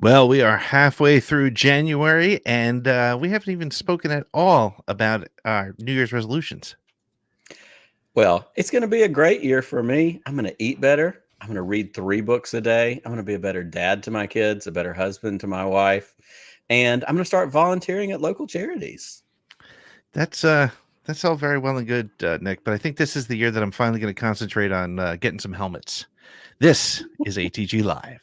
Well, we are halfway through January, and we haven't even spoken at all about our New Year's resolutions. Well, it's going to be a great year for me. I'm going to eat better. I'm going to read 3 books a day. I'm going to be a better dad to my kids, a better husband to my wife, and I'm going to start volunteering at local charities. That's all very well and good, Nick. But I think this is the year that I'm finally going to concentrate on getting some helmets. This is ATG Live.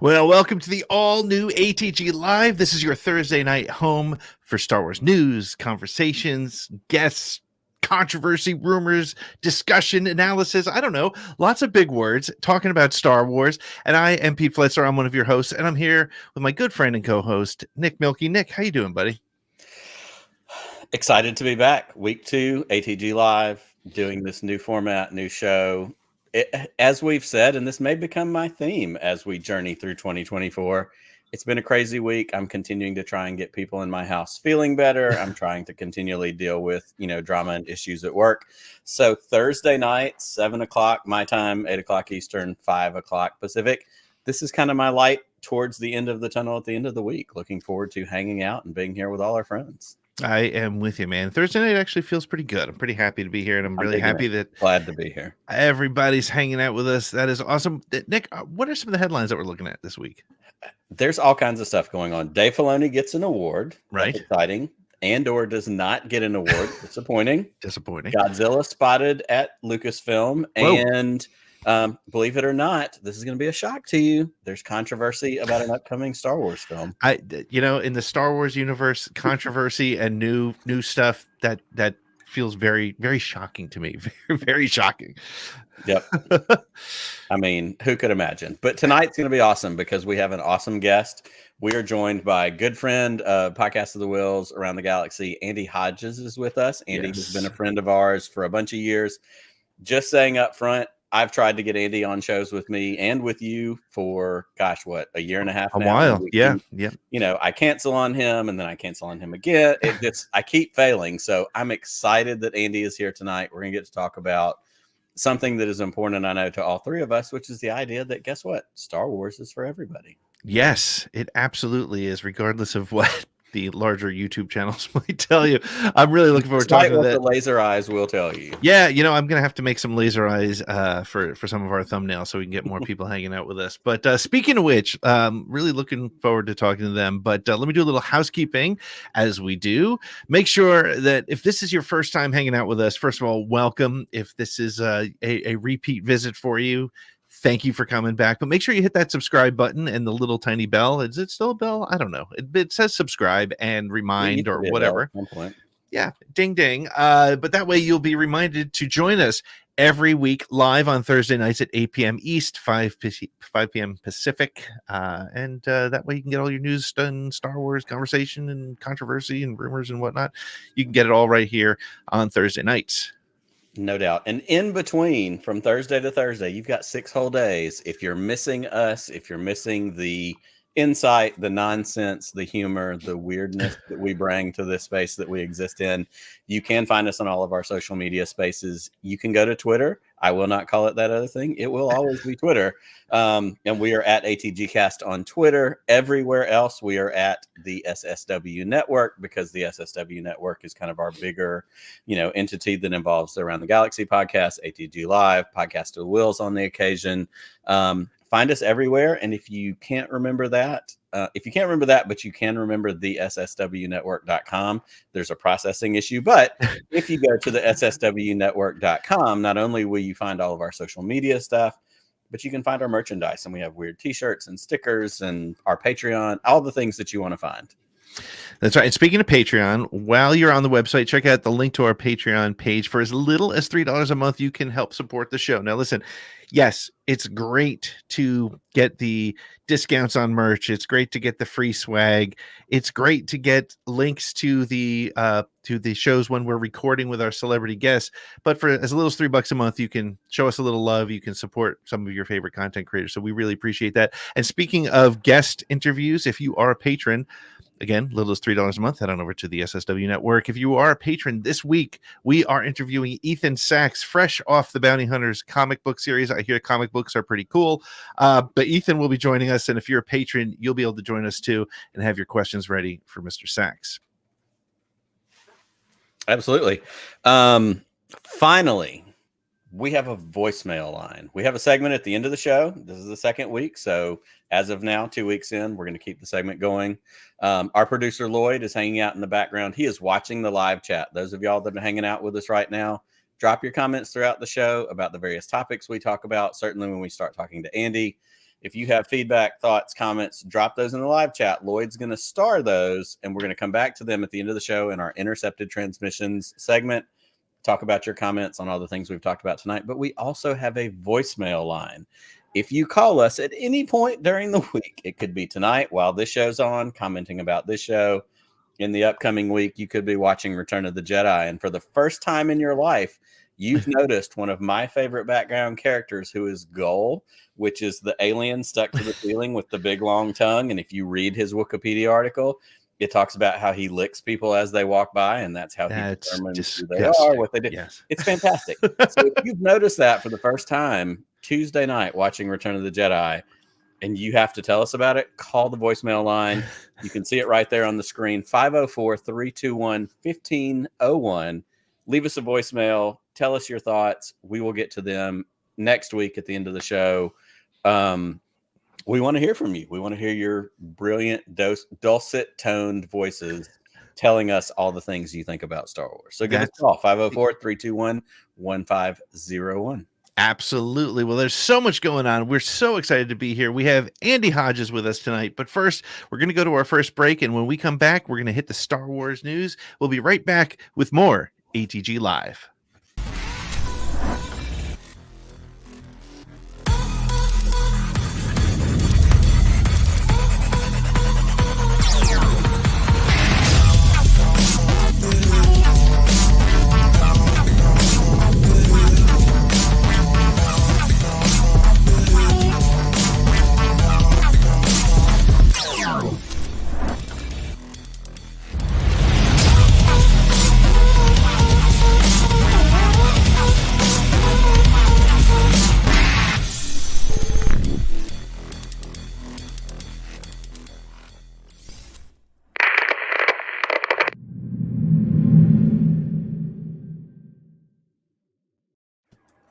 Well, welcome to the all-new ATG Live. This is your Thursday night home for Star Wars news, conversations, guests, controversy, rumors, discussion, analysis. I don't know. Lots of big words talking about Star Wars. And I am Pete Fletzer. I'm one of your hosts, and I'm here with my good friend and co-host, Nick Mielke. Nick, how you doing, buddy? Excited to be back. Week 2, ATG Live, doing this new format, new show. As we've said, and this may become my theme as we journey through 2024, it's been a crazy week. I'm continuing to try and get people in my house feeling better. I'm trying to continually deal with, drama and issues at work. So Thursday night, 7 o'clock my time, 8 o'clock Eastern, 5 o'clock Pacific. This is kind of my light towards the end of the tunnel at the end of the week. Looking forward to hanging out and being here with all our friends. I am with you, man. Thursday night actually feels pretty good. I'm pretty happy to be here, and I'm really happy that glad to be here. Everybody's hanging out with us. That is awesome. Nick, what are some of the headlines that we're looking at this week? There's all kinds of stuff going on. Dave Filoni gets an award. Right. That's exciting. Andor does not get an award. Disappointing. Disappointing. Godzilla spotted at Lucasfilm. Whoa. And believe it or not, this is going to be a shock to you. There's controversy about an upcoming Star Wars film. In the Star Wars universe, controversy and new stuff that feels very, very shocking to me. Very, very shocking. Yep. I mean, who could imagine? But tonight's going to be awesome because we have an awesome guest. We are joined by a good friend, Podcast of the Wheels Around the Galaxy. Andy Hodges is with us. Andy has been a friend of ours for a bunch of years. Just saying up front, I've tried to get Andy on shows with me and with you for, a year and a half now. A while. Yeah. I cancel on him and then I cancel on him again. I keep failing. So I'm excited that Andy is here tonight. We're going to get to talk about something that is important, I know, to all three of us, which is the idea that, guess what? Star Wars is for everybody. Yes, it absolutely is, regardless of what the larger YouTube channels might tell you. I'm really looking forward to talking about that. The laser eyes will tell you. Yeah, I'm going to have to make some laser eyes for some of our thumbnails so we can get more people hanging out with us. But speaking of which, really looking forward to talking to them. But let me do a little housekeeping as we do. Make sure that if this is your first time hanging out with us, first of all, welcome. If this is a repeat visit for you, thank you for coming back, but make sure you hit that subscribe button and the little tiny bell. Is it still a bell? I don't know. It says subscribe and remind or whatever. Yeah, ding, ding. But that way you'll be reminded to join us every week live on Thursday nights at 8 p.m. East, 5 p.m. Pacific. And that way you can get all your news done, Star Wars conversation and controversy and rumors and whatnot. You can get it all right here on Thursday nights. No doubt. And in between, from Thursday to Thursday, you've got 6 whole days. If you're missing us, if you're missing the insight, the nonsense, the humor, the weirdness that we bring to this space that we exist in, you can find us on all of our social media spaces. You can go to Twitter. I will not call it that other thing. It will always be Twitter. And we are at ATGcast on Twitter. Everywhere else, we are at the SSW Network, because the SSW Network is kind of our bigger, entity that involves the Around the Galaxy podcast, ATG Live, Podcast of the Wheels on the occasion. Find us everywhere. And if you can't remember that, but you can remember the SSWnetwork.com, there's a processing issue. But if you go to the SSWnetwork.com, not only will you find all of our social media stuff, but you can find our merchandise. And we have weird t-shirts and stickers and our Patreon, all the things that you want to find. That's right. And speaking of Patreon, while you're on the website, check out the link to our Patreon page. For as little as $3 a month, you can help support the show. Now, listen, yes, it's great to get the discounts on merch. It's great to get the free swag. It's great to get links to the shows when we're recording with our celebrity guests. But for as little as $3 a month, you can show us a little love. You can support some of your favorite content creators. So we really appreciate that. And speaking of guest interviews, if you are a patron, again, little as $3 a month, head on over to the SSW Network. If you are a patron this week, we are interviewing Ethan Sachs, fresh off the Bounty Hunters comic book series. I hear comic books are pretty cool, but Ethan will be joining us. And if you're a patron, you'll be able to join us too and have your questions ready for Mr. Sachs. Absolutely. Finally, we have a voicemail line. We have a segment at the end of the show. This is the second week. So as of now, 2 weeks in, we're going to keep the segment going. Our producer, Lloyd, is hanging out in the background. He is watching the live chat. Those of y'all that are hanging out with us right now, drop your comments throughout the show about the various topics we talk about. Certainly when we start talking to Andy, if you have feedback, thoughts, comments, drop those in the live chat. Lloyd's going to star those, and we're going to come back to them at the end of the show in our intercepted transmissions segment. Talk about your comments on all the things we've talked about tonight, but we also have a voicemail line. If you call us at any point during the week, it could be tonight while this show's on, commenting about this show. In the upcoming week, you could be watching Return of the Jedi. And for the first time in your life, you've noticed one of my favorite background characters, who is Gull, which is the alien stuck to the ceiling with the big long tongue. And if you read his Wikipedia article, it talks about how he licks people as they walk by, and that's how he determines who they are, what they do. Yes. It's fantastic. So if you've noticed that for the first time Tuesday night watching Return of the Jedi, and you have to tell us about it, call the voicemail line. You can see it right there on the screen, 504-321-1501. Leave us a voicemail. Tell us your thoughts. We will get to them next week at the end of the show. We want to hear from you. We want to hear your brilliant, dulcet-toned voices telling us all the things you think about Star Wars. So give us a call, 504-321-1501. Absolutely. Well, there's so much going on. We're so excited to be here. We have Andy Hodges with us tonight. But first, we're going to go to our first break. And when we come back, we're going to hit the Star Wars news. We'll be right back with more ATG Live.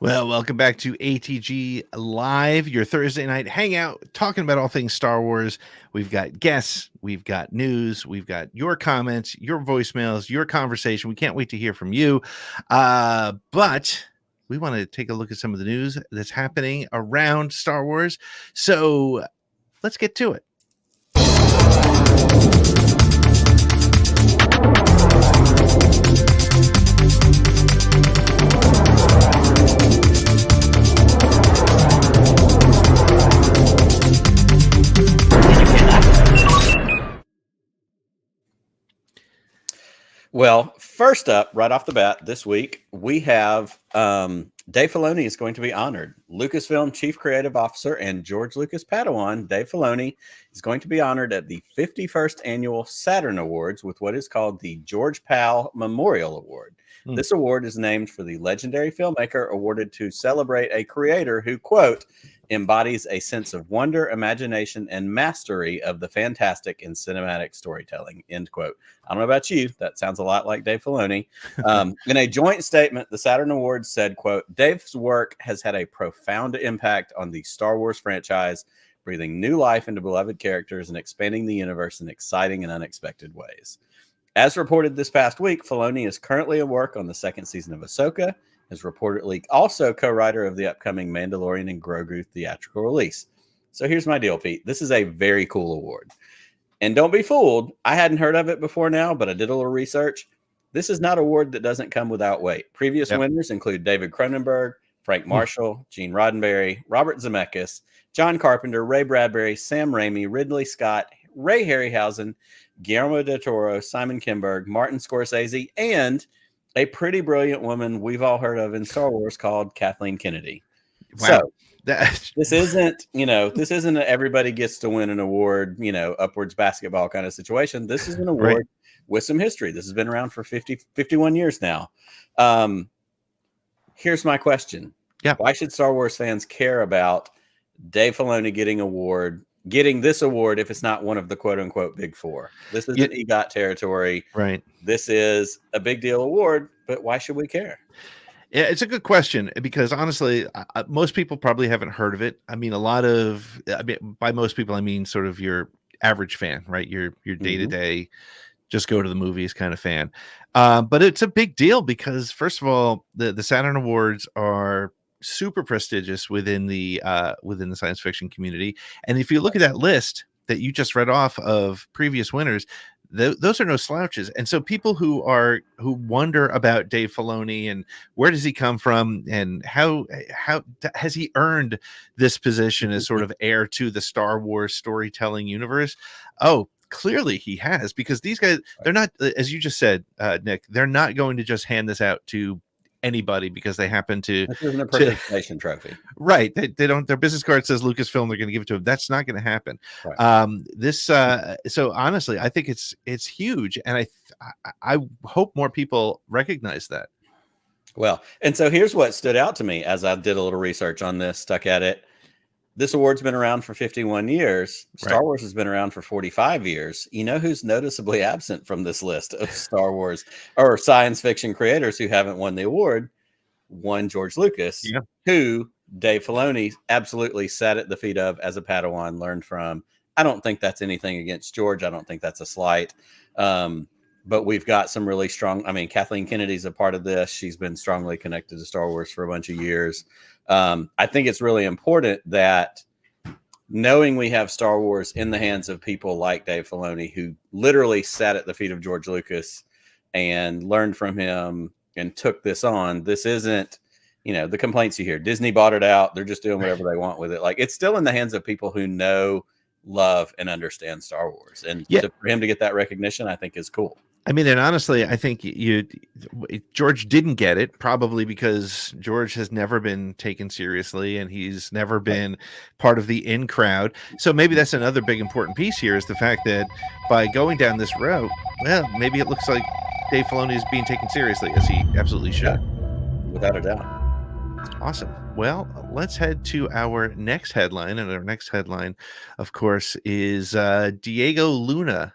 Well, welcome back to ATG Live, your Thursday night hangout, talking about all things Star Wars. We've got guests, we've got news, we've got your comments, your voicemails, your conversation. We can't wait to hear from you. But we want to take a look at some of the news that's happening around Star Wars. So let's get to it. Well, first up, right off the bat, this week, we have Dave Filoni is going to be honored. Lucasfilm Chief Creative Officer and George Lucas Padawan, Dave Filoni, is going to be honored at the 51st Annual Saturn Awards with what is called the George Pal Memorial Award. This award is named for the legendary filmmaker, awarded to celebrate a creator who, quote, embodies a sense of wonder, imagination, and mastery of the fantastic in cinematic storytelling, end quote. I don't know about you. That sounds a lot like Dave Filoni. In a joint statement, the Saturn Awards said, quote, Dave's work has had a profound impact on the Star Wars franchise, breathing new life into beloved characters and expanding the universe in exciting and unexpected ways. As reported this past week, Filoni is currently at work on the second season of Ahsoka, is reportedly also co-writer of the upcoming Mandalorian and Grogu theatrical release. So here's my deal, Pete. This is a very cool award. And don't be fooled. I hadn't heard of it before now, but I did a little research. This is not an award that doesn't come without weight. Previous winners include David Cronenberg, Frank Marshall, Gene Roddenberry, Robert Zemeckis, John Carpenter, Ray Bradbury, Sam Raimi, Ridley Scott, Ray Harryhausen, Guillermo del Toro, Simon Kinberg, Martin Scorsese, and a pretty brilliant woman we've all heard of in Star Wars called Kathleen Kennedy. Wow. So this isn't, this isn't a everybody gets to win an award, upwards basketball kind of situation. This is an award with some history. This has been around for 51 years now. Here's my question. Yeah. Why should Star Wars fans care about Dave Filoni getting this award if it's not one of the quote unquote big four? This isn't EGOT territory. Right. This is a big deal award, but why should we care? Yeah, it's a good question because honestly, most people probably haven't heard of it. I mean, by most people, I mean sort of your average fan, right? Your day-to-day, just go to the movies kind of fan. But it's a big deal because, first of all, the Saturn Awards are super prestigious within the science fiction community. And if you look at that list that you just read off of previous winners, those are no slouches. And so people who wonder about Dave Filoni and where does he come from and how has he earned this position as sort of heir to the Star Wars storytelling universe? Oh, clearly he has, because these guys, they're not, as you just said, Nick, they're not going to just hand this out to anybody because they happen to. This isn't a participation trophy, right? They don't. Their business card says Lucasfilm. They're going to give it to him. That's not going to happen. Right. So honestly, I think it's huge, and I hope more people recognize that. Well, and so here's what stood out to me as I did a little research on this, stuck at it. This award's been around for 51 years. Star Wars has been around for 45 years. You know who's noticeably absent from this list of Star Wars or science fiction creators who haven't won the award? One, George Lucas, who Dave Filoni absolutely sat at the feet of as a Padawan, learned from. I don't think that's anything against George. I don't think that's a slight. But we've got some really strong. I mean, Kathleen Kennedy's a part of this. She's been strongly connected to Star Wars for a bunch of years. I think it's really important that knowing we have Star Wars in the hands of people like Dave Filoni, who literally sat at the feet of George Lucas and learned from him and took this on. This isn't, the complaints you hear. Disney bought it out. They're just doing whatever they want with it. Like, it's still in the hands of people who know, love, and understand Star Wars. And for him to get that recognition, I think is cool. I mean, and honestly, I think George didn't get it probably because George has never been taken seriously and he's never been part of the in crowd. So maybe that's another big important piece here is the fact that by going down this route, well, maybe it looks like Dave Filoni is being taken seriously, as he absolutely should. Yeah, without a doubt. Awesome. Well, let's head to our next headline. And our next headline, of course, is Diego Luna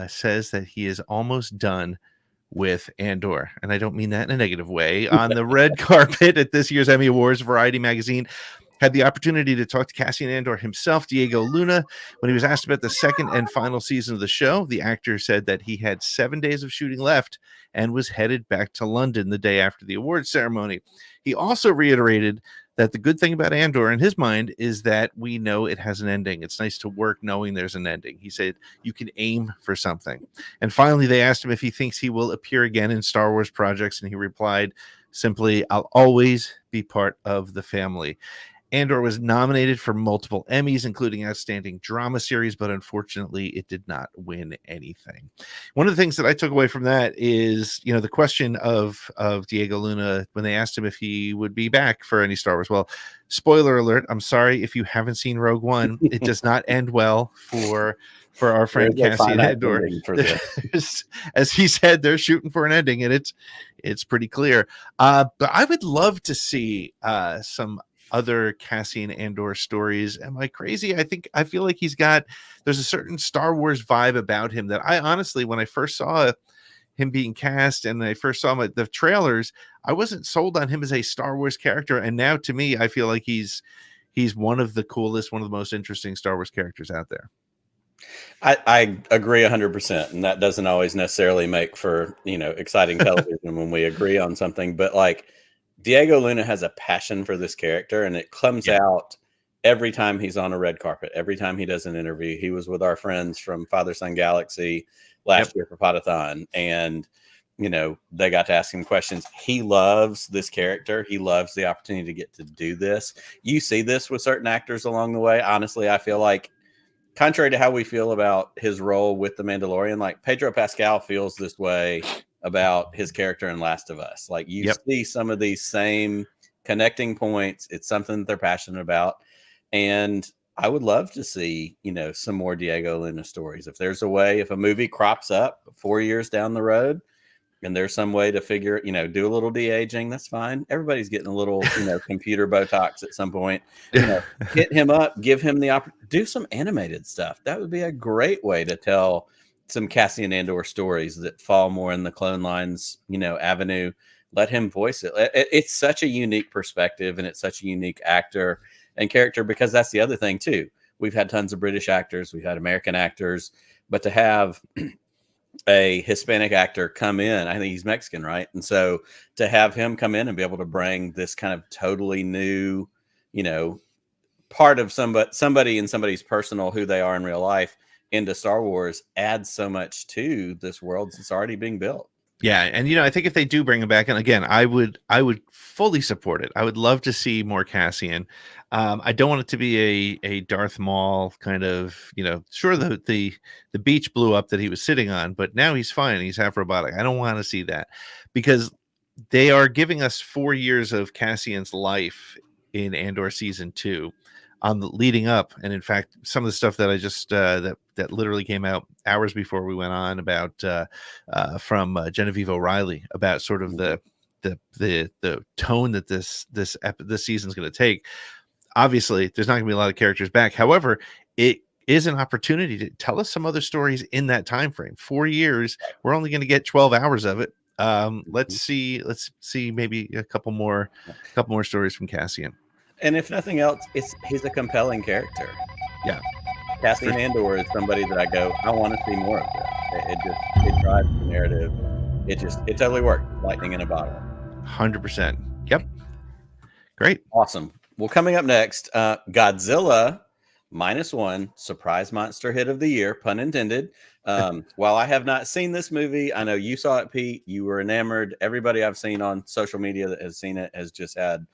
says that he is almost done with Andor. And I don't mean that in a negative way. On the red carpet at this year's Emmy Awards, Variety magazine had the opportunity to talk to Cassian Andor himself, Diego Luna. When he was asked about the second and final season of the show, the actor said that he had 7 days of shooting left and was headed back to London the day after the awards ceremony. He also reiterated that the good thing about Andor in his mind is that we know it has an ending. It's nice to work knowing there's an ending. He said you can aim for something. And finally, they asked him if he thinks he will appear again in Star Wars projects, and he replied simply, "I'll always be part of the family." Andor was nominated for multiple Emmys, including Outstanding Drama Series, but unfortunately, it did not win anything. One of the things that I took away from that is, the question of Diego Luna when they asked him if he would be back for any Star Wars. Well, spoiler alert, I'm sorry if you haven't seen Rogue One. It does not end well for our friend Cassian Andor. As he said, they're shooting for an ending, and it's pretty clear. But I would love to see some other Cassian Andor stories. Am I crazy? I feel like there's a certain Star Wars vibe about him that I honestly, when I first saw him being cast and I first saw the trailers, I wasn't sold on him as a Star Wars character. And now to me, I feel like he's one of the coolest, one of the most interesting Star Wars characters out there. I agree 100%. And that doesn't always necessarily make for, exciting television when we agree on something, but like, Diego Luna has a passion for this character, and it comes out every time he's on a red carpet, every time he does an interview. He was with our friends from Father Son Galaxy last year for Podathon, and they got to ask him questions. He loves this character. He loves the opportunity to get to do this. You see this with certain actors along the way. Honestly, I feel like, contrary to how we feel about his role with The Mandalorian, like Pedro Pascal feels this way about his character in Last of Us. Like you see some of these same connecting points. It's something that they're passionate about. And I would love to see, some more Diego Luna stories. If there's a way, if a movie crops up 4 years down the road, and there's some way to figure, do a little de-aging, that's fine. Everybody's getting a little, computer Botox at some point. Hit him up, give him the opportunity, do some animated stuff. That would be a great way to tell some Cassian Andor stories that fall more in the Clone Lines, avenue. Let him voice it. It's such a unique perspective, and it's such a unique actor and character, because that's the other thing too. We've had tons of British actors, we've had American actors, but to have a Hispanic actor come in, I think he's Mexican, right? And so to have him come in and be able to bring this kind of totally new, part of somebody in somebody's personal, who they are in real life, into Star Wars adds so much to this world that's already being built. Yeah, and I think if they do bring him back, and again, I would fully support it. I would love to see more Cassian. I don't want it to be a Darth Maul kind of, sure, the beach blew up that he was sitting on, but now he's fine. He's half robotic. I don't want to see that, because they are giving us 4 years of Cassian's life in Andor season 2. Leading up, and in fact, some of the stuff that I just that literally came out hours before we went on about from Genevieve O'Reilly about sort of the tone that this season is going to take. Obviously, there's not going to be a lot of characters back. However, it is an opportunity to tell us some other stories in that time frame. 4 years, we're only going to get 12 hours of it. Let's see maybe a couple more stories from Cassian. And if nothing else, he's a compelling character. Yeah. Cassian Andor is somebody that I go, I want to see more of this. It drives the narrative. It totally worked. Lightning in a bottle. 100%. Yep. Great. Awesome. Well, coming up next, Godzilla -1, surprise monster hit of the year, pun intended. While I have not seen this movie, I know you saw it, Pete. You were enamored. Everybody I've seen on social media that has seen it has just had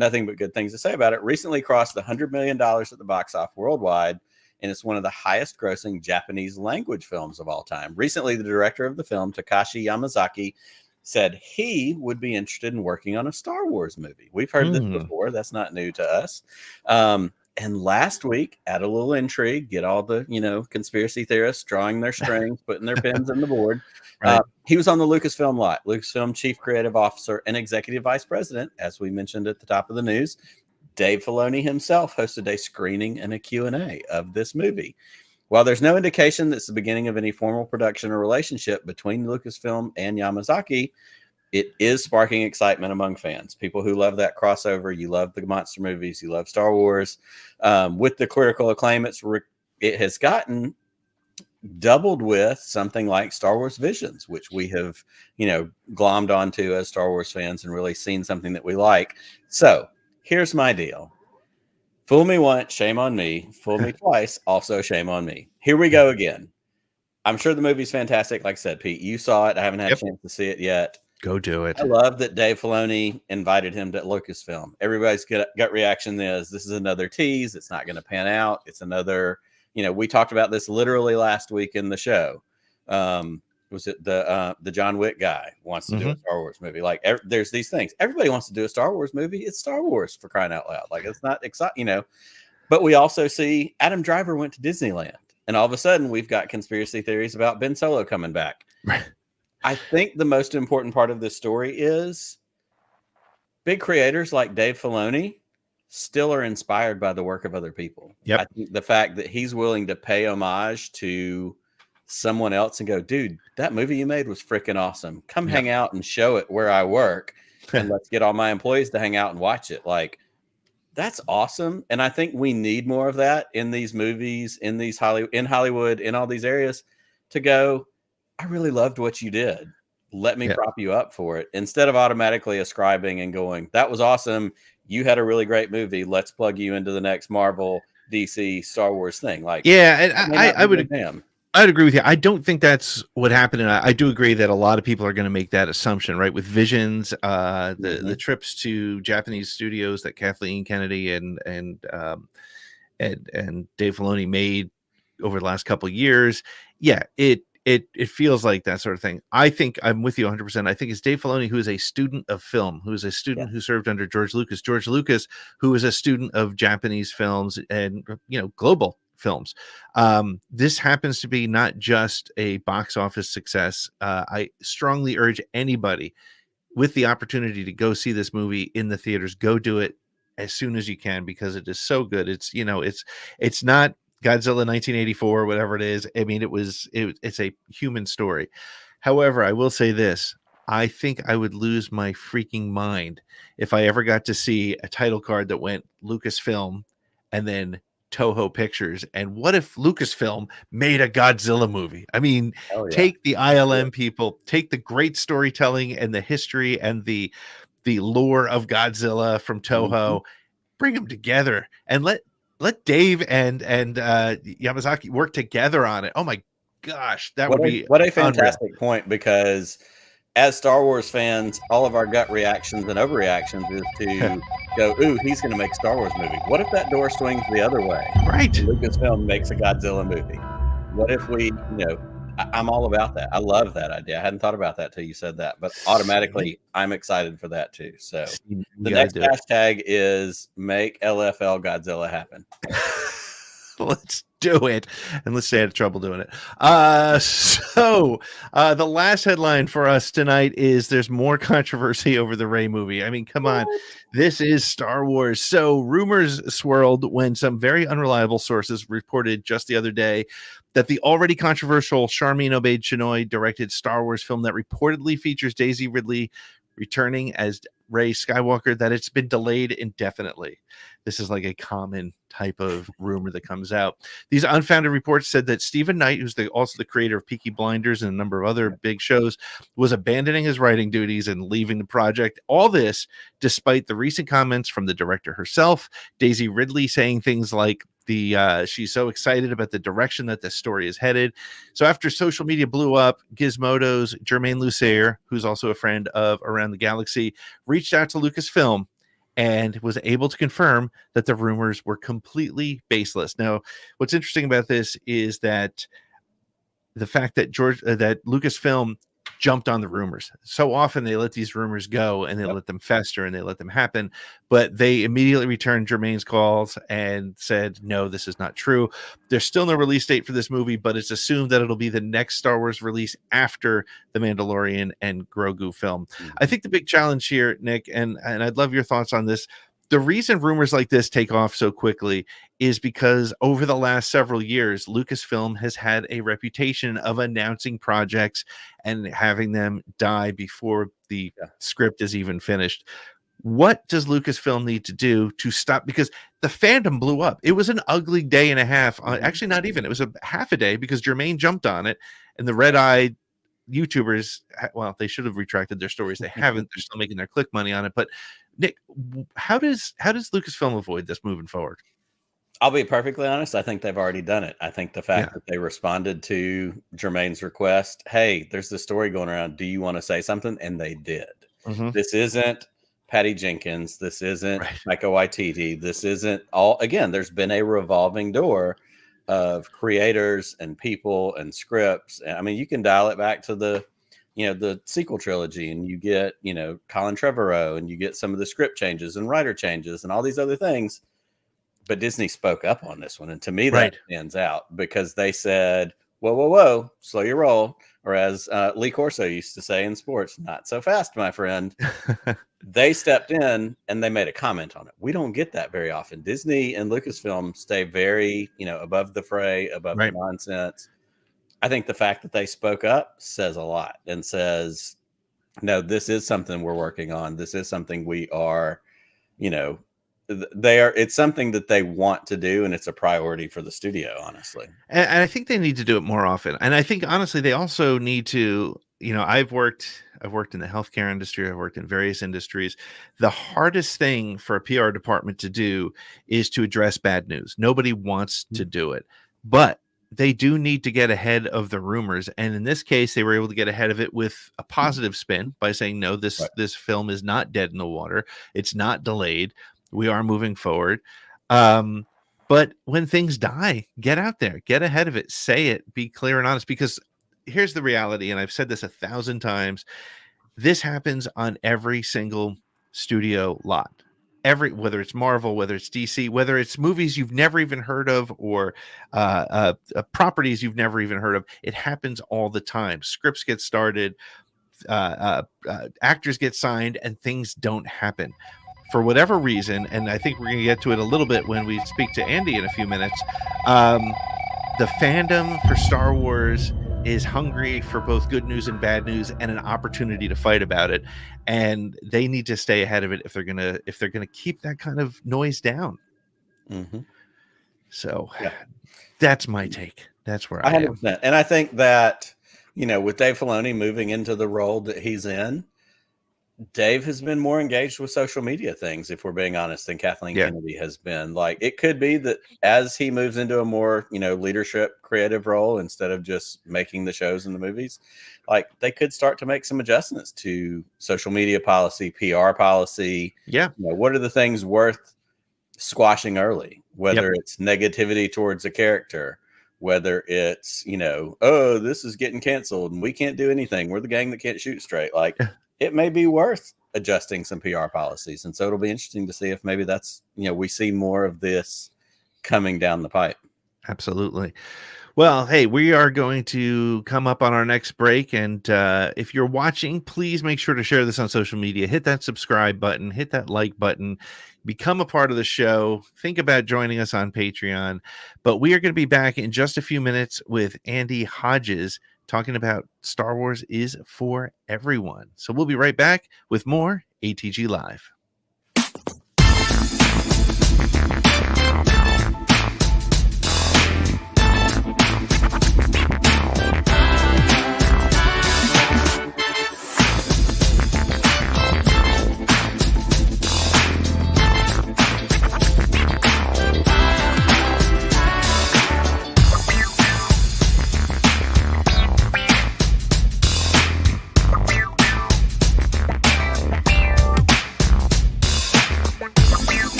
nothing but good things to say about it. Recently crossed the $100 million at the box office worldwide, and it's one of the highest grossing Japanese language films of all time. Recently, the director of the film, Takashi Yamazaki, said he would be interested in working on a Star Wars movie. We've heard this before. That's not new to us. And last week, add a little intrigue, get all the, conspiracy theorists drawing their strings, putting their pins on the board. Right. He was on the Lucasfilm lot. Lucasfilm Chief Creative Officer and Executive Vice President, as we mentioned at the top of the news, Dave Filoni himself hosted a screening and a Q&A of this movie. While there's no indication that's the beginning of any formal production or relationship between Lucasfilm and Yamazaki, it is sparking excitement among fans. People who love that crossover. You love the monster movies. You love Star Wars. With the critical acclaim it has gotten, doubled with something like Star Wars Visions, which we have, glommed onto as Star Wars fans and really seen something that we like. So here's my deal. Fool me once, shame on me. Fool me twice, also shame on me. Here we go again. I'm sure the movie's fantastic. Like I said, Pete, you saw it. I haven't had a chance to see it yet. Go do it. I love that Dave Filoni invited him to Lucasfilm. Everybody's gut reaction is this is another tease. It's not going to pan out. It's another, we talked about this literally last week in the show. Was it the John Wick guy wants to do a Star Wars movie? Like there's these things. Everybody wants to do a Star Wars movie. It's Star Wars, for crying out loud. Like it's not exciting, But we also see Adam Driver went to Disneyland, and all of a sudden we've got conspiracy theories about Ben Solo coming back. I think the most important part of this story is big creators like Dave Filoni still are inspired by the work of other people. I think the fact that he's willing to pay homage to someone else and go, dude, that movie you made was freaking awesome. Come hang out and show it where I work, and let's get all my employees to hang out and watch it. Like, that's awesome. And I think we need more of that in these movies, in these Hollywood, in all these areas, to go, I really loved what you did. let me prop you up for it, instead of automatically ascribing and going, that was awesome, you had a really great movie, let's plug you into the next Marvel, DC, Star Wars thing. Like, Yeah, and that may not I be their would jam. I'd agree with you. I don't think that's what happened, and I do agree that a lot of people are going to make that assumption, right? With Visions, the trips to Japanese studios that Kathleen Kennedy and Dave Filoni made over the last couple of years. Yeah, it feels like that sort of thing. I think I'm with you 100%. I think it's Dave Filoni, who is a student of film, who is a student who served under George Lucas. George Lucas, who is a student of Japanese films and global films. This happens to be not just a box office success. I strongly urge anybody with the opportunity to go see this movie in the theaters, go do it as soon as you can, because it is so good. It's it's not Godzilla 1984 or whatever it is. I mean, it's a human story. However, I will say this. I think I would lose my freaking mind if I ever got to see a title card that went Lucasfilm and then Toho Pictures. And what if Lucasfilm made a Godzilla movie? I mean, take the ILM people, take the great storytelling and the history and the lore of Godzilla from Toho, bring them together and let Dave and Yamazaki work together on it. Oh my gosh, that would be what a fantastic point, because as Star Wars fans, all of our gut reactions and overreactions is to go, ooh, he's going to make a Star Wars movie. What if that door swings the other way? Right. Lucasfilm makes a Godzilla movie. What if we, I'm all about that. I love that idea. I hadn't thought about that till you said that, but automatically I'm excited for that too. So the next hashtag is make LFL Godzilla happen. Let's do it, and let's stay out of trouble doing it. So the last headline for us tonight is there's more controversy over the Rey movie. I mean, come on, this is Star Wars. So rumors swirled when some very unreliable sources reported just the other day that the already controversial Charmin Obaid-Chinoy directed Star Wars film that reportedly features Daisy Ridley returning as Rey Skywalker, that it's been delayed indefinitely. This is like a common type of rumor that comes out. These unfounded reports said that Stephen Knight, who's also the creator of Peaky Blinders and a number of other big shows, was abandoning his writing duties and leaving the project. All this despite the recent comments from the director herself, Daisy Ridley, saying things like she's so excited about the direction that the story is headed. So after social media blew up, Gizmodo's Jermaine Lussier, who's also a friend of Around the Galaxy, reached out to Lucasfilm and was able to confirm that the rumors were completely baseless. Now, what's interesting about this is that the fact that that Lucasfilm jumped on the rumors. So often they let these rumors go and they let them fester and they let them happen, but they immediately returned Jermaine's calls and said, no, this is not true. There's still no release date for this movie, but it's assumed that it'll be the next Star Wars release after the Mandalorian and Grogu film. I think the big challenge here, Nick, and I'd love your thoughts on this. The reason rumors like this take off so quickly is because over the last several years, Lucasfilm has had a reputation of announcing projects and having them die before the script is even finished. What does Lucasfilm need to do to stop? Because the fandom blew up. It was an ugly day and a half. Actually, not even. It was a half a day because Jermaine jumped on it, and the red-eyed YouTubers, well, they should have retracted their stories. They haven't. They're still making their click money on it. But Nick, how does Lucasfilm avoid this moving forward? I'll be perfectly honest. I think they've already done it. I think the fact that they responded to Jermaine's request, hey, there's this story going around. Do you want to say something? And they did. This isn't Patty Jenkins. This isn't Taika Waititi. This isn't all. Again, there's been a revolving door of creators and people and scripts. I mean, you can dial it back to the sequel trilogy, and you get, Colin Trevorrow, and you get some of the script changes and writer changes and all these other things. But Disney spoke up on this one. And to me, that stands out because they said, whoa, whoa, whoa, slow your roll. Or as Lee Corso used to say in sports, not so fast, my friend. They stepped in and they made a comment on it. We don't get that very often. Disney and Lucasfilm stay very, above the fray, above the nonsense. I think the fact that they spoke up says a lot and says, no, this is something we're working on. This is something we are, it's something that they want to do, and it's a priority for the studio, honestly. And I think they need to do it more often. And I think, honestly, they also need to I've worked in the healthcare industry. I've worked in various industries. The hardest thing for a PR department to do is to address bad news. Nobody wants to do it, but they do need to get ahead of the rumors. And in this case, they were able to get ahead of it with a positive spin by saying, no, this film is not dead in the water. It's not delayed. We are moving forward. But when things die, get out there, get ahead of it, say it, be clear and honest, because here's the reality. And I've said this 1,000 times. This happens on every single studio lot. Whether it's Marvel, whether it's DC, whether it's movies you've never even heard of, or properties you've never even heard of, it happens all the time. Scripts get started, actors get signed, and things don't happen for whatever reason. And I think we're going to get to it a little bit when we speak to Andy in a few minutes. The fandom for Star Wars is hungry for both good news and bad news, and an opportunity to fight about it. And they need to stay ahead of it if they're gonna keep that kind of noise down. Mm-hmm. So that's my take. That's where I am. And I think that, with Dave Filoni moving into the role that he's in, Dave has been more engaged with social media things, if we're being honest, than Kathleen Kennedy has been. Like, it could be that as he moves into a more, leadership creative role, instead of just making the shows and the movies, like, they could start to make some adjustments to social media policy, PR policy. Yeah. What are the things worth squashing early, whether it's negativity towards a character, whether it's, oh, this is getting canceled and we can't do anything. We're the gang that can't shoot straight. Like, it may be worth adjusting some PR policies. And so it'll be interesting to see if maybe that's, we see more of this coming down the pipe. Absolutely. Well, hey, we are going to come up on our next break. And if you're watching, please make sure to share this on social media. Hit that subscribe button, hit that like button, become a part of the show. Think about joining us on Patreon. But we are going to be back in just a few minutes with Andy Hodges, talking about Star Wars is for everyone. So we'll be right back with more ATG Live.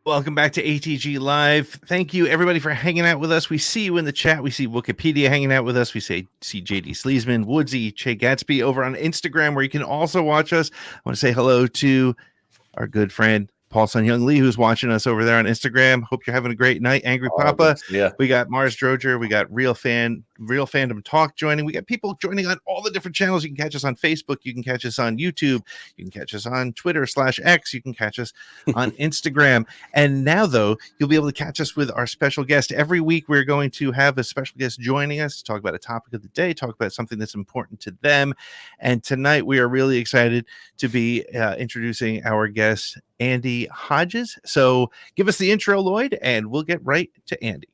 Welcome back to ATG Live. Thank you, everybody, for hanging out with us. We see you in the chat. We see Wikipedia hanging out with us. We see JD Sleesman, Woodsy, Che Gatsby over on Instagram, where you can also watch us. I want to say hello to our good friend Paul Sun Young Lee, who's watching us over there on Instagram. Hope you're having a great night. Angry Papa. Yeah. We got Mars Droger. We got Real Fandom Talk joining. We got people joining on all the different channels. You can catch us on Facebook. You can catch us on YouTube. You can catch us on Twitter/X. You can catch us on Instagram. And now, though, you'll be able to catch us with our special guest. Every week, we're going to have a special guest joining us to talk about a topic of the day, talk about something that's important to them. And tonight, we are really excited to be introducing our guest, Andy Hodges. So give us the intro, Lloyd, and we'll get right to Andy.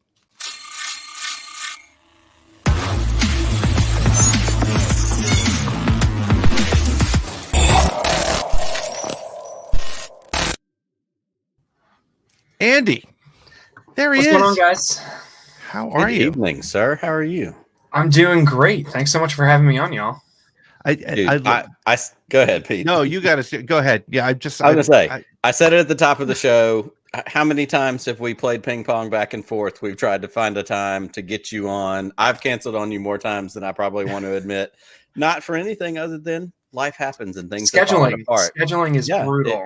Andy, there he is. What's going on, guys? How are you? Good evening, sir. How are you? I'm doing great. Thanks so much for having me on, y'all. I go ahead, Pete. No, you got to go ahead. Yeah, I was gonna say. I said it at the top of the show. How many times have we played ping pong back and forth? We've tried to find a time to get you on. I've canceled on you more times than I probably want to admit. Not for anything other than life happens and things scheduling is brutal.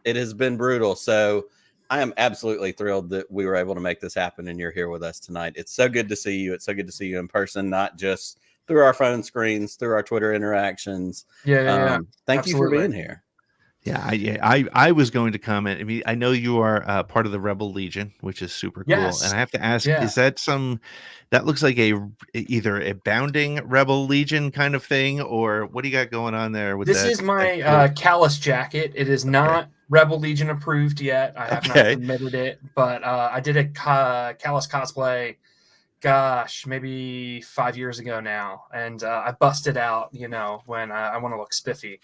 It has been brutal. So I am absolutely thrilled that we were able to make this happen and you're here with us tonight. It's so good to see you. It's so good to see you in person, not just through our phone screens, through our Twitter interactions. Yeah. Thank you for Absolutely. being here. I was going to comment. I mean, I know you are part of the Rebel Legion, which is super cool. Yes. And I have to ask, Yeah. is that that looks like either a bounding Rebel Legion kind of thing, or what do you got going on there with this that? This is my Callus jacket. It is not Rebel Legion approved yet. I have not submitted it, but I did a Callus cosplay, gosh, maybe 5 years ago now. And I busted out, when I want to look spiffy.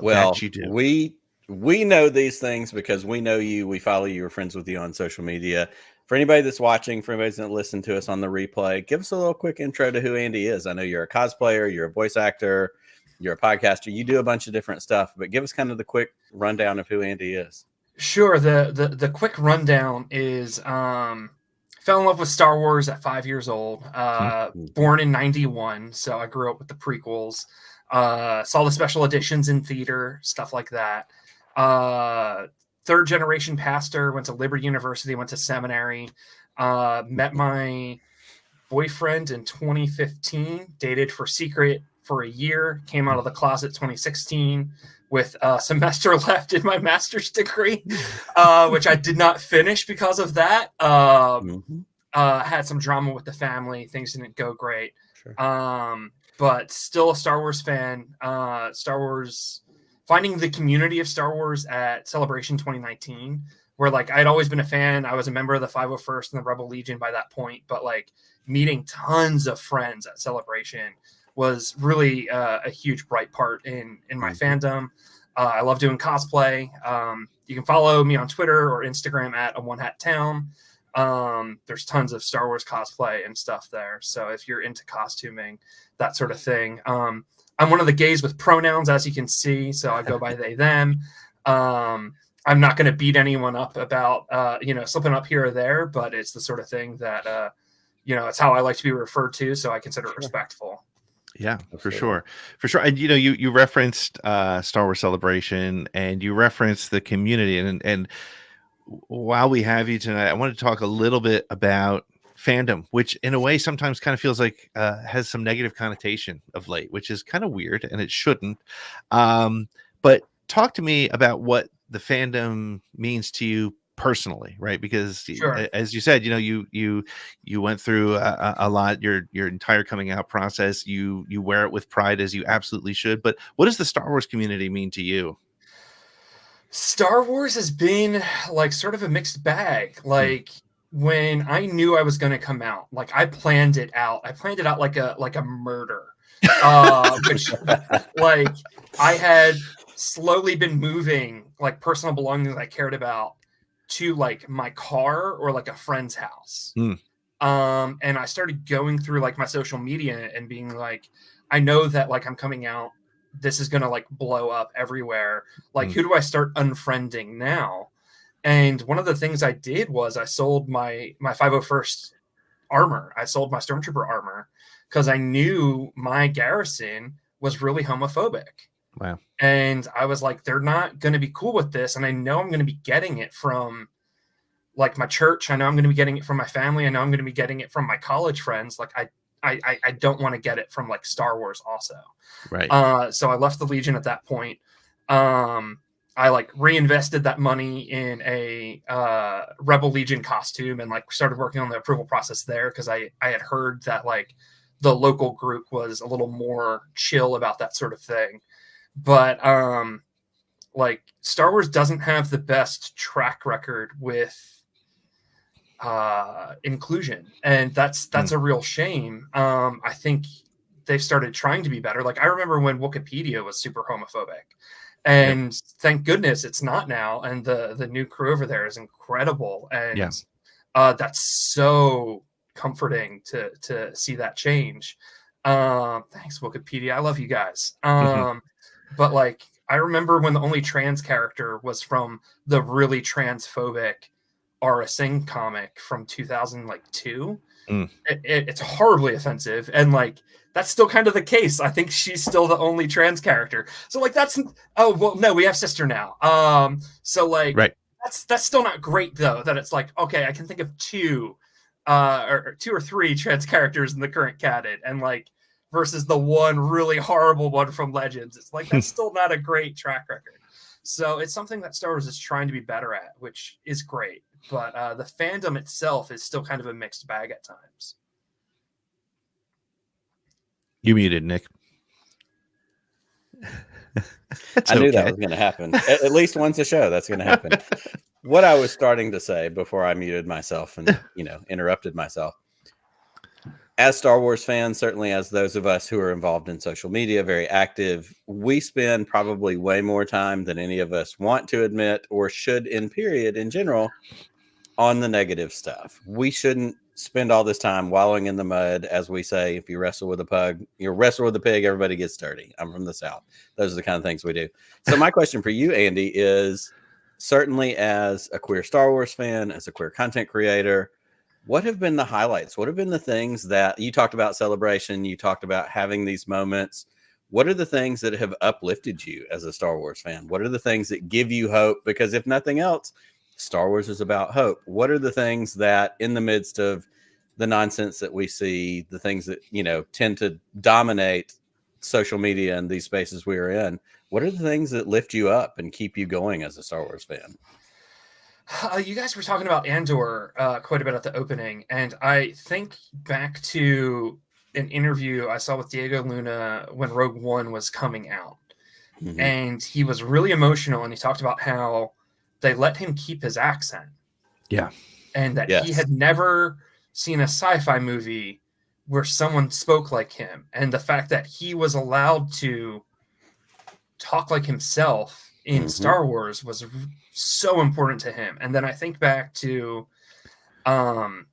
Well, you do. We know these things because we know you. We follow you. We're friends with you on social media. For anybody that's watching, for anybody that's listening to us on the replay, give us a little quick intro to who Andy is. I know you're a cosplayer, you're a voice actor, you're a podcaster. You do a bunch of different stuff, but give us kind of the quick rundown of who Andy is. Sure. The quick rundown is fell in love with Star Wars at 5 years old. Born in 91, so I grew up with the prequels. Saw the special editions in theater, stuff like that. Third generation pastor, went to Liberty University, went to seminary, met my boyfriend in 2015, dated for secret for a year, came out of the closet 2016 with a semester left in my master's degree, which I did not finish because of that. Had some drama with the family. Things didn't go great. Sure. But still a Star Wars fan. Star Wars, finding the community of Star Wars at Celebration 2019, where I'd always been a fan. I was a member of the 501st and the Rebel Legion by that point, but meeting tons of friends at Celebration was really a huge bright part in my fandom. I love doing cosplay. You can follow me on Twitter or Instagram at a One Hat Town. There's tons of Star Wars cosplay and stuff there. So if you're into costuming, that sort of thing. I'm one of the gays with pronouns, as you can see. So I go by they, them. I'm not going to beat anyone up about, slipping up here or there, but it's the sort of thing that, it's how I like to be referred to. So I consider it respectful. Yeah, for sure. And you referenced Star Wars Celebration, and you referenced the community, and while we have you tonight, I want to talk a little bit about fandom, which in a way sometimes kind of feels like has some negative connotation of late, which is kind of weird, and it shouldn't. But talk to me about what the fandom means to you personally, right? Because as you said, you went through a lot, your entire coming out process. You wear it with pride, as you absolutely should. But what does the Star Wars community mean to you? Star Wars has been sort of a mixed bag. When I knew I was going to come out, I planned it out. I planned it out like a murder, which I had slowly been moving personal belongings I cared about to my car or a friend's house. And I started going through my social media and being I know that I'm coming out. This is going to blow up everywhere. Who do I start unfriending now? And one of the things I did was I sold my 501st armor. I sold my Stormtrooper armor because I knew my garrison was really homophobic. Wow. And I was they're not going to be cool with this. And I know I'm going to be getting it from my church. I know I'm going to be getting it from my family. I know I'm going to be getting it from my college friends. I don't want to get it from Star Wars also. Right. So I left the Legion at that point. I reinvested that money in a Rebel Legion costume and started working on the approval process there because I had heard that the local group was a little more chill about that sort of thing. But Star Wars doesn't have the best track record with inclusion, and that's a real shame. I think they've started trying to be better. I remember when Wikipedia was super homophobic, and thank goodness it's not now. And the new crew over there is incredible, and that's so comforting to see that change. Thanks, Wikipedia. I love you guys. But I remember when the only trans character was from the really transphobic Aura Singh comic from 2002. it's horribly offensive, and like that's still kind of the case. I think she's still the only trans character. So like that's no, we have sister now. So like that's still not great though. That it's like okay, I can think of two or three trans characters in the current canon, and like versus the one really horrible one from Legends. It's like that's still not a great track record. So it's something that Star Wars is trying to be better at, which is great. But the fandom itself is still kind of a mixed bag at times. You muted, Nick. I knew that was going to happen. At least once a show, that's going to happen. What I was starting to say before I muted myself and, interrupted myself. As Star Wars fans, certainly as those of us who are involved in social media, very active, we spend probably way more time than any of us want to admit or should in general on the negative stuff. We shouldn't spend all this time wallowing in the mud. As we say, if you wrestle with a pug, you wrestle with a pig, everybody gets dirty. I'm from the South. Those are the kind of things we do. So my question for you, Andy, is certainly as a queer Star Wars fan, as a queer content creator, what have been the highlights? What have been the things that you talked about celebration? You talked about having these moments. What are the things that have uplifted you as a Star Wars fan? What are the things that give you hope? Because if nothing else, Star Wars is about hope. What are the things that in the midst of the nonsense that we see, the things that, tend to dominate social media and these spaces we are in, what are the things that lift you up and keep you going as a Star Wars fan? You guys were talking about Andor quite a bit at the opening, and I think back to an interview I saw with Diego Luna when Rogue One was coming out. Mm-hmm. And he was really emotional, and he talked about how they let him keep his accent. Yeah. And that he had never seen a sci-fi movie where someone spoke like him. And the fact that he was allowed to talk like himself in Star Wars was so important to him. And then I think back to I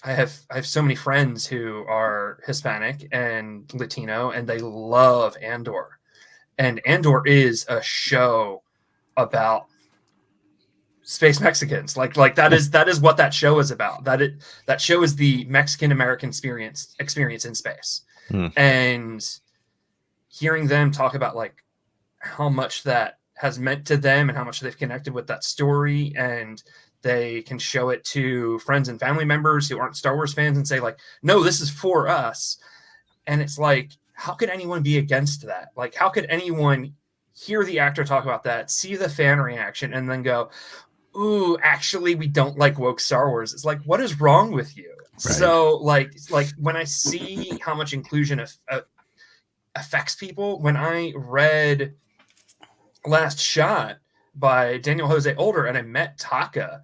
have so many friends who are Hispanic and Latino, and they love Andor. And Andor is a show about space Mexicans. Like that is what that show is about. That show is the Mexican American experience in space. And hearing them talk about like how much that has meant to them and how much they've connected with that story, and they can show it to friends and family members who aren't Star Wars fans and say like, no, this is for us. And it's like, how could anyone be against that? Like, how could anyone hear the actor talk about that, see the fan reaction, and then go, ooh, actually, we don't like woke Star Wars? It's like, what is wrong with you? Right. So like when I see how much inclusion affects people, when I read Last Shot by Daniel Jose Older and I met Taka,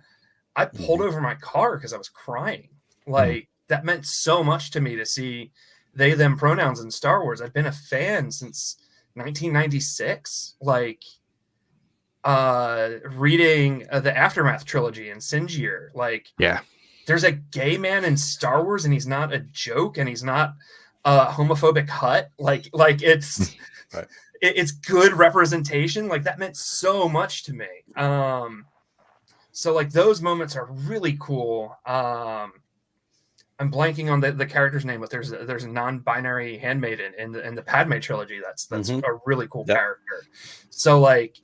I pulled over my car because I was crying. Like that meant so much to me to see they, them pronouns in Star Wars. I've been a fan since 1996. Like reading the Aftermath trilogy and Sinjir. Like, yeah, there's a gay man in Star Wars and he's not a joke and he's not a homophobic hut. Like it's right. It's good representation. Like that meant so much to me. So like those moments are really cool. I'm blanking on the character's name, but there's a non-binary handmaiden in the Padme trilogy. That's a really cool character. So like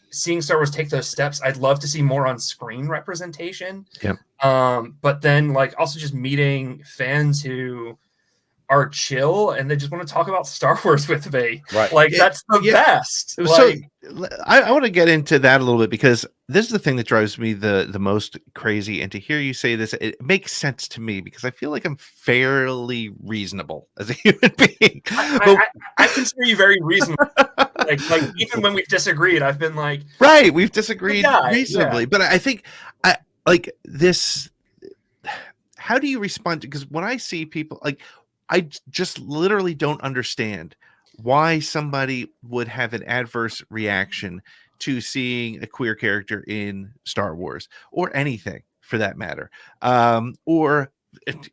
seeing Star Wars take those steps, I'd love to see more on screen representation. Yep. But then like also just meeting fans who are chill and they just want to talk about Star Wars with me. Right. Like that's the best. So I want to get into that a little bit because this is the thing that drives me the most crazy. And to hear you say this, it makes sense to me because I feel like I'm fairly reasonable as a human being. I consider you very reasonable. like even when we've disagreed, I've been like, right, we've disagreed reasonably. Yeah. But I think like this, how do you respond to, because when I see people like, I just literally don't understand why somebody would have an adverse reaction to seeing a queer character in Star Wars or anything for that matter. Or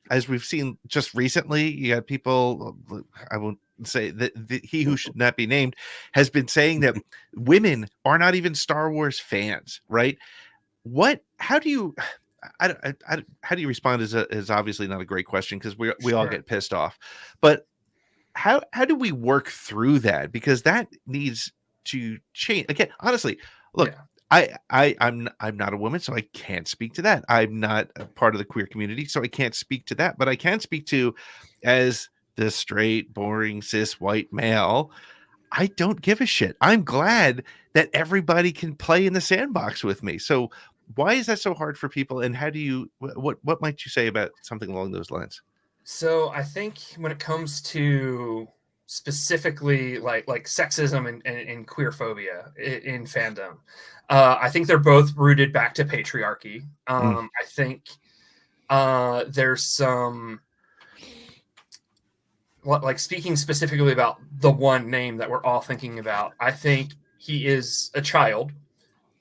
as we've seen just recently, you got people, I won't say that he who should not be named has been saying that women are not even Star Wars fans, right? How do you, how do you respond is obviously not a great question, because we all Sure. get pissed off, but how do we work through that? Because that needs to change. Again, honestly, look, Yeah. I'm not a woman, so I can't speak to that. I'm not a part of the queer community, so I can't speak to that. But I can speak to, as the straight, boring, cis white male, I don't give a shit. I'm glad that everybody can play in the sandbox with me. So why is that so hard for people? And how do you, what might you say about something along those lines? So I think when it comes to specifically like sexism and queer phobia in fandom, I think they're both rooted back to patriarchy. I think there's some, like, speaking specifically about the one name that we're all thinking about, I think he is a child,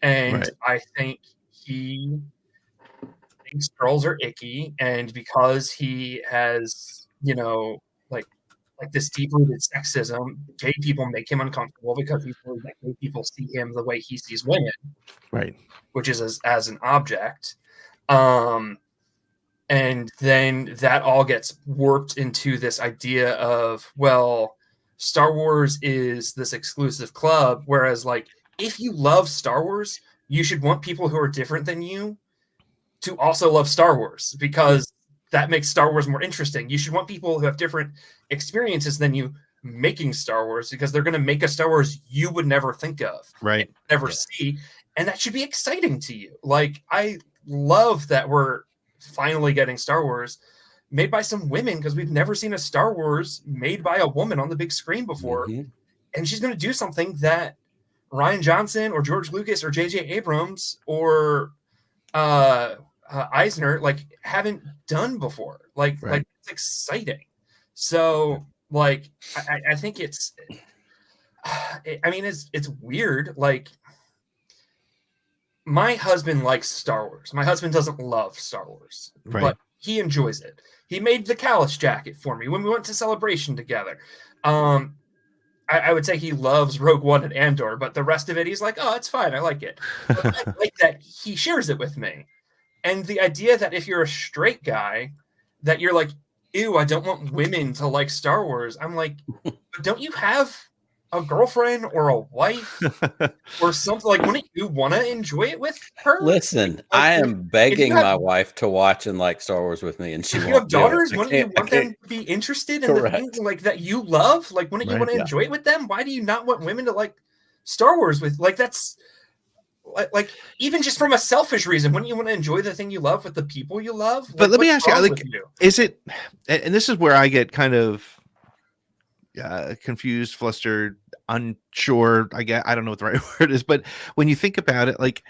and Right. I think he thinks girls are icky, and because he has, like this deep-rooted sexism, gay people make him uncomfortable because he feels that gay people see him the way he sees women, Right. which is as an object. And then that all gets warped into this idea of, well, Star Wars is this exclusive club, whereas, like, if you love Star Wars, you should want people who are different than you to also love Star Wars, because that makes Star Wars more interesting. You should want people who have different experiences than you making Star Wars, because they're going to make a Star Wars you would never think of, Right, never see, and that should be exciting to you. Like, I love that we're finally getting Star Wars made by some women, because we've never seen a Star Wars made by a woman on the big screen before. And she's going to do something that Rian Johnson or George Lucas or J.J. Abrams or Eisner like haven't done before. Like it's exciting. So like I think it's weird. Like, my husband likes Star Wars. My husband doesn't love Star Wars, but he enjoys it. He made the Callus jacket for me when we went to Celebration together. I would say he loves Rogue One and Andor, but the rest of it, he's like, oh, it's fine. I like it. But I like that he shares it with me. And the idea that if you're a straight guy, that you're like, ew, I don't want women to like Star Wars. I'm like, but don't you have a girlfriend or a wife or something? Like, wouldn't you want to enjoy it with her? Listen, like, I am begging my wife to watch and like Star Wars with me, and she if won't. You have daughters, wouldn't you want them to be interested in the things like that you love? Like, wouldn't you want to enjoy it with them? Why do you not want women to like Star Wars with? Like, that's like even just from a selfish reason, wouldn't you want to enjoy the thing you love with the people you love? But let me ask you, like, is it? And this is where I get kind of confused, flustered, unsure. I don't know what the right word is, but when you think about it, like,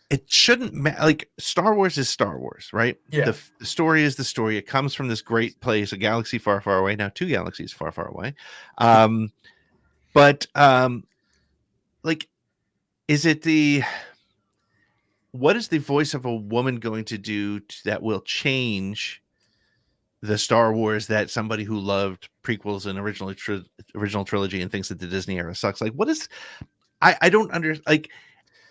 it shouldn't matter. Like, Star Wars is Star Wars, right? Yeah. The story is the story. It comes from this great place, a galaxy far, far away. Now 2 galaxies far, far away. But like, is it what is the voice of a woman going to do that will change the Star Wars that somebody who loved prequels and original trilogy and thinks that the Disney era sucks? Like, what is, I don't understand. Like,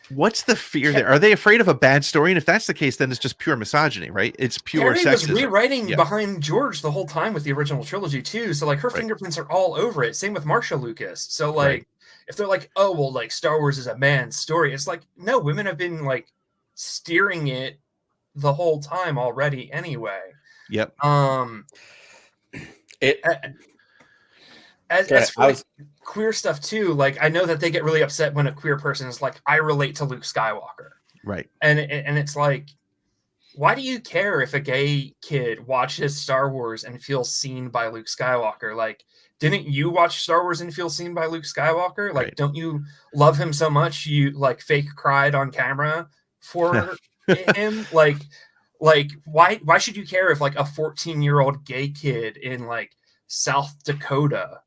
what's the fear there? Are they afraid of a bad story? And if that's the case, then it's just pure misogyny, right? It's pure sexism. Was rewriting behind George the whole time with the original trilogy too. So like her fingerprints are all over it. Same with Marsha Lucas. So like if they're like, oh, well, like Star Wars is a man's story, it's like, no, women have been like steering it the whole time already anyway. Yep. As for queer stuff too, like I know that they get really upset when a queer person is like, I relate to Luke Skywalker. Right. And it's like, why do you care if a gay kid watches Star Wars and feels seen by Luke Skywalker? Like, didn't you watch Star Wars and feel seen by Luke Skywalker? Like, don't you love him so much you like fake cried on camera for him? Like why should you care if like a 14-year-old gay kid in like South Dakota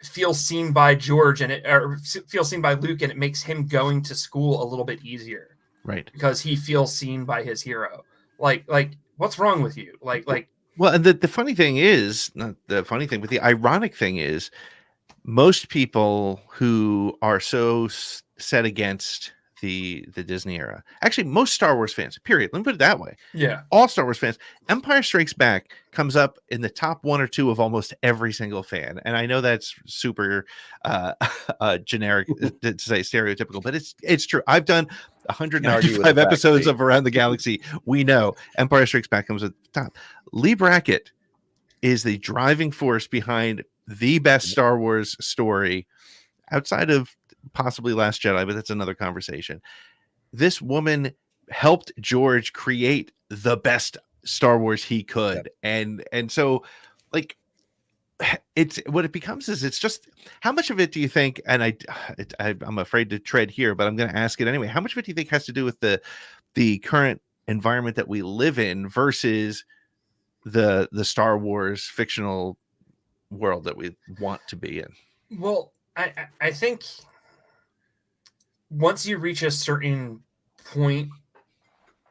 feels seen by George or feels seen by Luke, and it makes him going to school a little bit easier, right? Because he feels seen by his hero. Like what's wrong with you? Like well, and the funny thing is, not the funny thing, but the ironic thing is, most people who are so set against the Disney era. Actually, most Star Wars fans, period. Let me put it that way. Yeah. All Star Wars fans, Empire Strikes Back comes up in the top 1 or 2 of almost every single fan. And I know that's super generic to say, stereotypical, but it's true. I've done 195 episodes of Around the Galaxy. We know Empire Strikes Back comes at the top. Lee Brackett is the driving force behind the best Star Wars story outside of possibly Last Jedi, but that's another conversation. This woman helped George create the best Star Wars he could. Yep. And so, like, it's what it becomes is it's just how much of it do you think, and I'm afraid to tread here, but I'm going to ask it anyway. How much of it do you think has to do with the current environment that we live in versus the Star Wars fictional world that we want to be in? Well, I think once you reach a certain point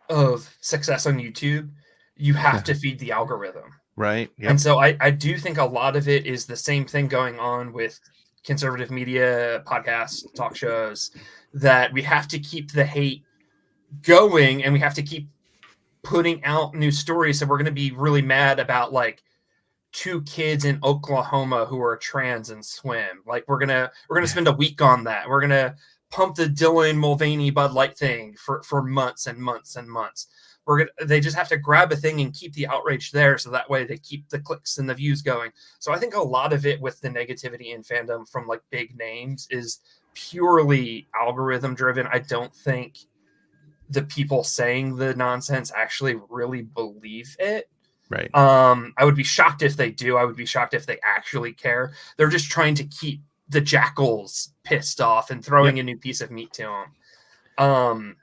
of success on YouTube, you have to feed the algorithm. Right. Yep. And so I do think a lot of it is the same thing going on with conservative media, podcasts, talk shows, that we have to keep the hate going and we have to keep putting out new stories. So we're going to be really mad about like 2 kids in Oklahoma who are trans and swim. Like we're gonna spend a week on that. We're gonna pump the Dylan Mulvaney Bud Light thing for months and months and months. They just have to grab a thing and keep the outrage there, so that way they keep the clicks and the views going. So I think a lot of it with the negativity in fandom from like big names is purely algorithm driven. I don't think the people saying the nonsense actually really believe it. Right. I would be shocked if they do. I would be shocked if they actually care. They're just trying to keep the jackals pissed off and throwing a new piece of meat to them.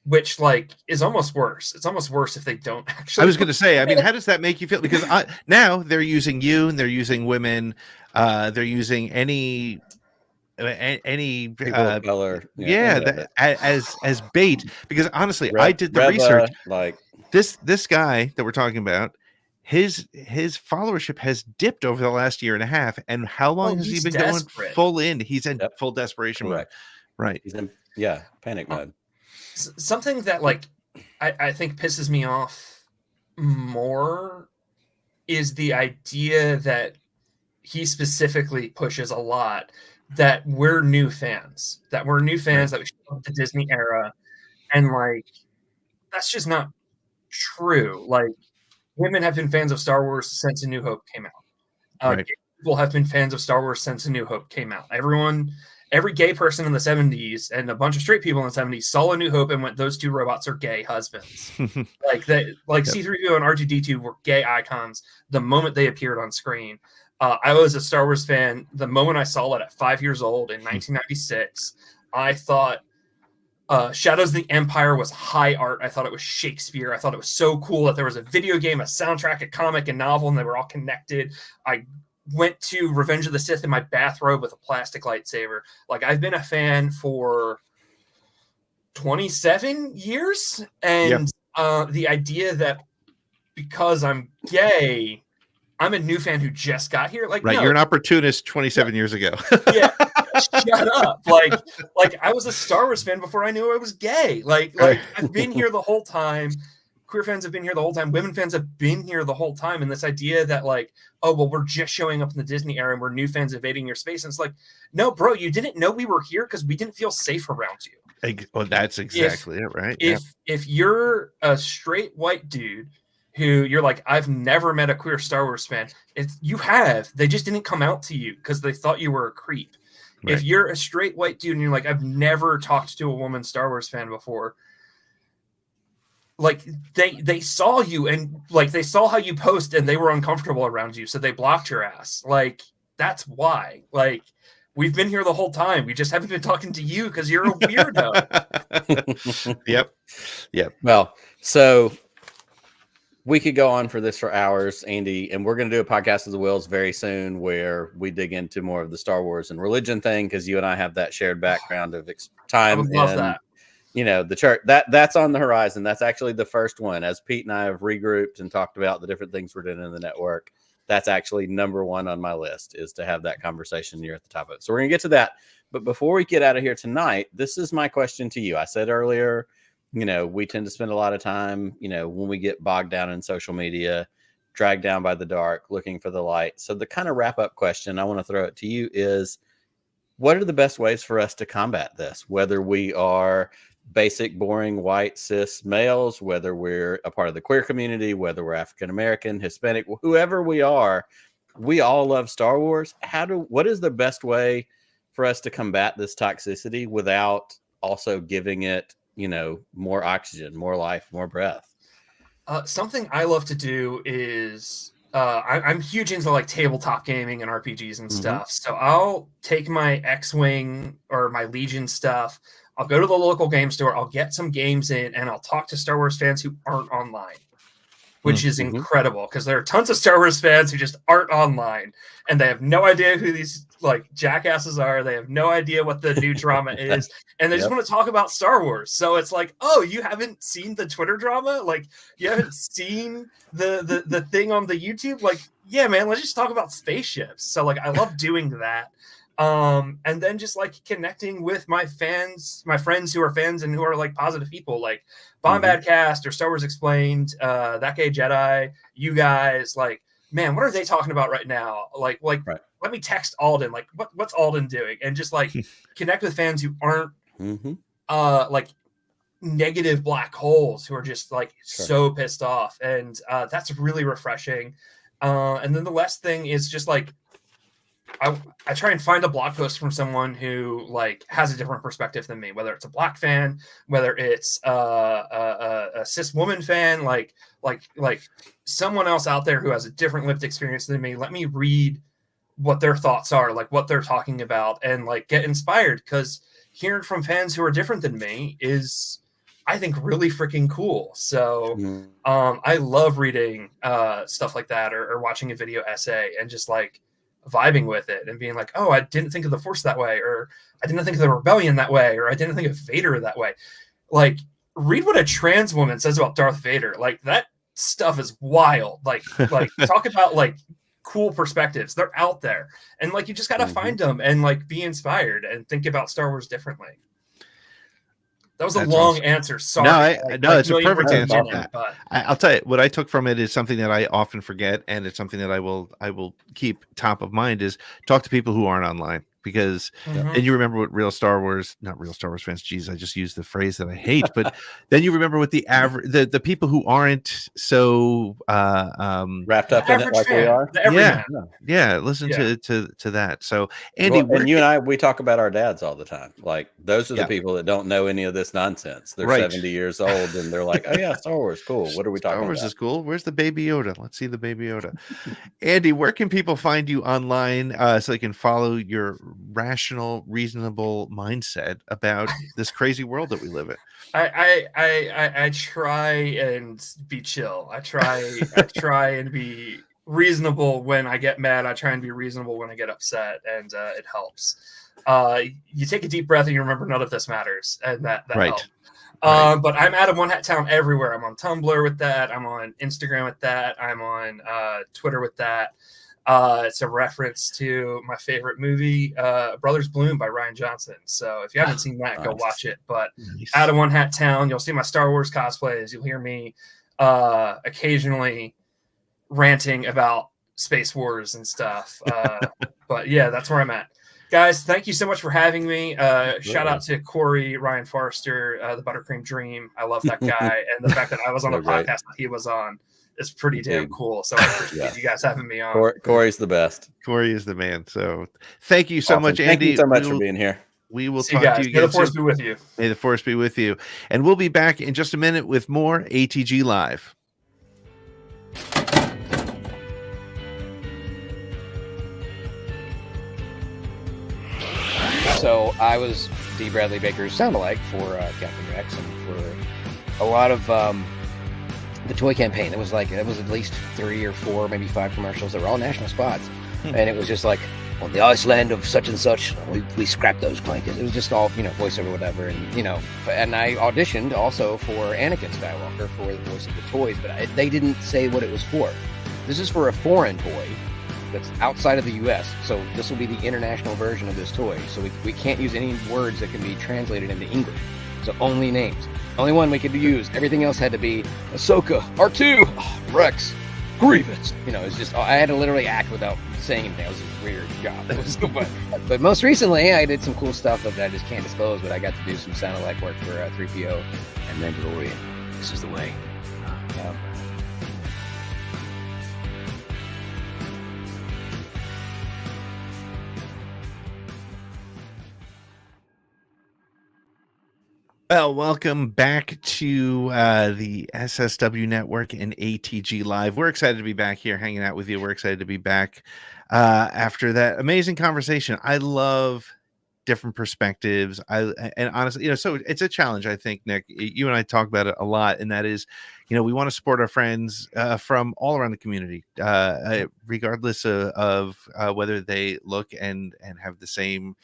Which like is almost worse. It's almost worse if they don't actually. I was going to say, I mean, how does that make you feel? Because now they're using you and they're using women. They're using any people of color. As bait. Because honestly, I did the research. Like this guy that we're talking about, his followership has dipped over the last year and a half. And how long has he been going full in? He's in full desperation mode. Right. He's in panic mode. Something that like I think pisses me off more is the idea that he specifically pushes a lot that we're new fans, that we show up the Disney era, and like that's just not true. Like women have been fans of Star Wars since A New Hope came out. Gay people have been fans of Star Wars since A New Hope came out. Every gay person in the 70s and a bunch of straight people in the 70s saw A New Hope and went, those 2 robots are gay husbands. C-3PO and R2-D2 were gay icons the moment they appeared on screen. I was a Star Wars fan the moment I saw it at 5 years old in 1996. I thought Shadows of the Empire was high art. I thought it was Shakespeare. I thought it was so cool that there was a video game, a soundtrack, a comic, a novel, and they were all connected. I went to Revenge of the Sith in my bathrobe with a plastic lightsaber. Like I've been a fan for 27 years. And the idea that because I'm gay, I'm a new fan who just got here. Like, no. You're an opportunist 27 years ago. Shut up. Like I was a Star Wars fan before I knew I was gay. Like I've been here the whole time. Queer fans have been here the whole time. Women fans have been here the whole time. And this idea that like, oh, well, we're just showing up in the Disney era and we're new fans invading your space. And it's like, no, bro, you didn't know we were here because we didn't feel safe around you. Well, that's exactly it, right? If you're a straight white dude who you're like, I've never met a queer Star Wars fan. You have. They just didn't come out to you because they thought you were a creep. Right. If you're a straight white dude and you're like, I've never talked to a woman Star Wars fan before, like they saw you and like they saw how you post and they were uncomfortable around you, so they blocked your ass. Like that's why. Like we've been here the whole time. We just haven't been talking to you because you're a weirdo. Yep. Well, so we could go on for this for hours, Andy, and we're going to do a podcast of the Wills very soon where we dig into more of the Star Wars and religion thing because you and I have that shared background of time. I would love that. You know, the church that's on the horizon. That's actually the first one. As Pete and I have regrouped and talked about the different things we're doing in the network, that's actually number 1 on my list is to have that conversation. You're at the top of it. So we're going to get to that. But before we get out of here tonight, this is my question to you. I said earlier, we tend to spend a lot of time, when we get bogged down in social media, dragged down by the dark, looking for the light. So the kind of wrap up question I want to throw it to you is, what are the best ways for us to combat this? Whether we are basic, boring, white, cis males, whether we're a part of the queer community, whether we're African-American, Hispanic, whoever we are, we all love Star Wars. What is the best way for us to combat this toxicity without also giving it, more oxygen, more life, more breath? Something I love to do is I'm huge into like tabletop gaming and RPGs and stuff. So I'll take my X-Wing or my Legion stuff. I'll go to the local game store. I'll get some games in, and I'll talk to Star Wars fans who aren't online, which is incredible because there are tons of Star Wars fans who just aren't online, and they have no idea who these like jackasses are. They have no idea what the new drama is, and they just want to talk about Star Wars. So it's like, oh, you haven't seen the Twitter drama? Like, you haven't seen the thing on the YouTube? Like, yeah, man, let's just talk about spaceships. So like, I love doing that. And then just like connecting with my friends who are fans and who are like positive people, like Bombadcast or Star Wars Explained, That Gay Jedi, you guys, like, man, what are they talking about right now? Like, let me text Alden, like, what's Alden doing? And just like connect with fans who aren't like negative black holes who are just like so pissed off. And that's really refreshing. And then the last thing is just like, I try and find a blog post from someone who like has a different perspective than me, whether it's a black fan, whether it's a cis woman fan, like someone else out there who has a different lived experience than me. Let me read what their thoughts are, like what they're talking about, and like get inspired, because hearing from fans who are different than me is, I think, really freaking cool. So I love reading stuff like that, or watching a video essay and just like vibing with it and being like, oh, I didn't think of the Force that way, or I didn't think of the Rebellion that way, or I didn't think of Vader that way. Like, read what a trans woman says about Darth Vader. Like, that stuff is wild. Like talk about like cool perspectives. They're out there, and like, you just got to find them and like be inspired and think about Star Wars differently. That was a long answer. Sorry. No, it's a perfect answer. I'll tell you what I took from it is something that I often forget, and it's something that I will keep top of mind, is talk to people who aren't online, because and you remember what not real Star Wars fans. Geez, I just used the phrase that I hate, but then you remember what the average, the people who aren't so wrapped up in it like we are. Listen to that. So Andy, and you and I, we talk about our dads all the time. Like, those are the people that don't know any of this nonsense. They're 70 years old and they're like, oh yeah, Star Wars, cool. What are we talking about? Star Wars is cool. Where's the Baby Yoda? Let's see the Baby Yoda. Andy, where can people find you online so they can follow your rational, reasonable mindset about this crazy world that we live in? I try and be chill. I try and be reasonable when I get mad. I try and be reasonable when I get upset, and it helps. You take a deep breath and you remember none of this matters, and that helps. But I'm Adam One Hat Town everywhere. I'm on Tumblr with that. I'm on Instagram with that. I'm on Twitter with that. It's a reference to my favorite movie, Brothers Bloom by Rian Johnson. So if you haven't seen that, go watch it. But Adam One Hat Town, you'll see my Star Wars cosplays. You'll hear me occasionally ranting about Space Wars and stuff. But yeah, that's where I'm at. Guys, thank you so much for having me. Shout out to Corey, Ryan Forrester, the Buttercream Dream. I love that guy. And the fact that I was on a podcast that he was on is pretty damn cool. So I appreciate you guys having me on. Corey's the best. Corey is the man. So thank you so much, Andy. Thank you so much for being here. We will talk to you again. May the Force be with you. May the Force be with you. And we'll be back in just a minute with more ATG Live. So I was D. Bradley Baker's sound-alike for Captain Rex, and for a lot of the toy campaign. It was at least 3 or 4, maybe 5 commercials that were all national spots. And it was just like, on the Iceland of such and such, we scrapped those blankets. It was just all, voiceover, whatever. And, and I auditioned also for Anakin Skywalker for the voice of the toys, but they didn't say what it was for. This is for a foreign toy that's outside of the U.S. So this will be the international version of this toy. So we can't use any words that can be translated into English. So only names. Only one we could use. Everything else had to be Ahsoka, R2, Rex, Grievous. It's just I had to literally act without saying anything. It was a weird job. But most recently, I did some cool stuff that I just can't disclose. But I got to do some sound alike work for 3PO and Mandalorian. This is the way. Well, welcome back to the SSW Network and ATGLive. We're excited to be back here hanging out with you. We're excited to be back after that amazing conversation. I love different perspectives. And honestly, so it's a challenge, I think, Nick. You and I talk about it a lot, and that is, we want to support our friends from all around the community, regardless of whether they look and have the same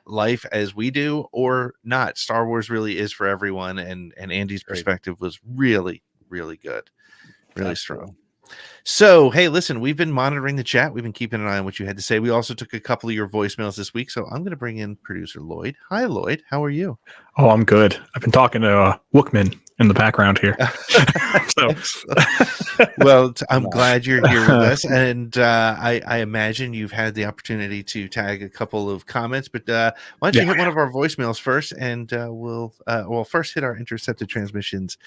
life as we do or not. Star Wars really is for everyone, and Andy's perspective was really, really good, really strong. So hey, listen, we've been monitoring the chat. We've been keeping an eye on what you had to say. We also took a couple of your voicemails this week, so I'm going to bring in producer Lloyd. Hi Lloyd, how are you? Oh, I'm good. I've been talking to Wookman in the background here. Well, I'm glad you're here with us, and I imagine you've had the opportunity to tag a couple of comments, but why don't you hit one of our voicemails first, and we'll first hit our intercepted transmissions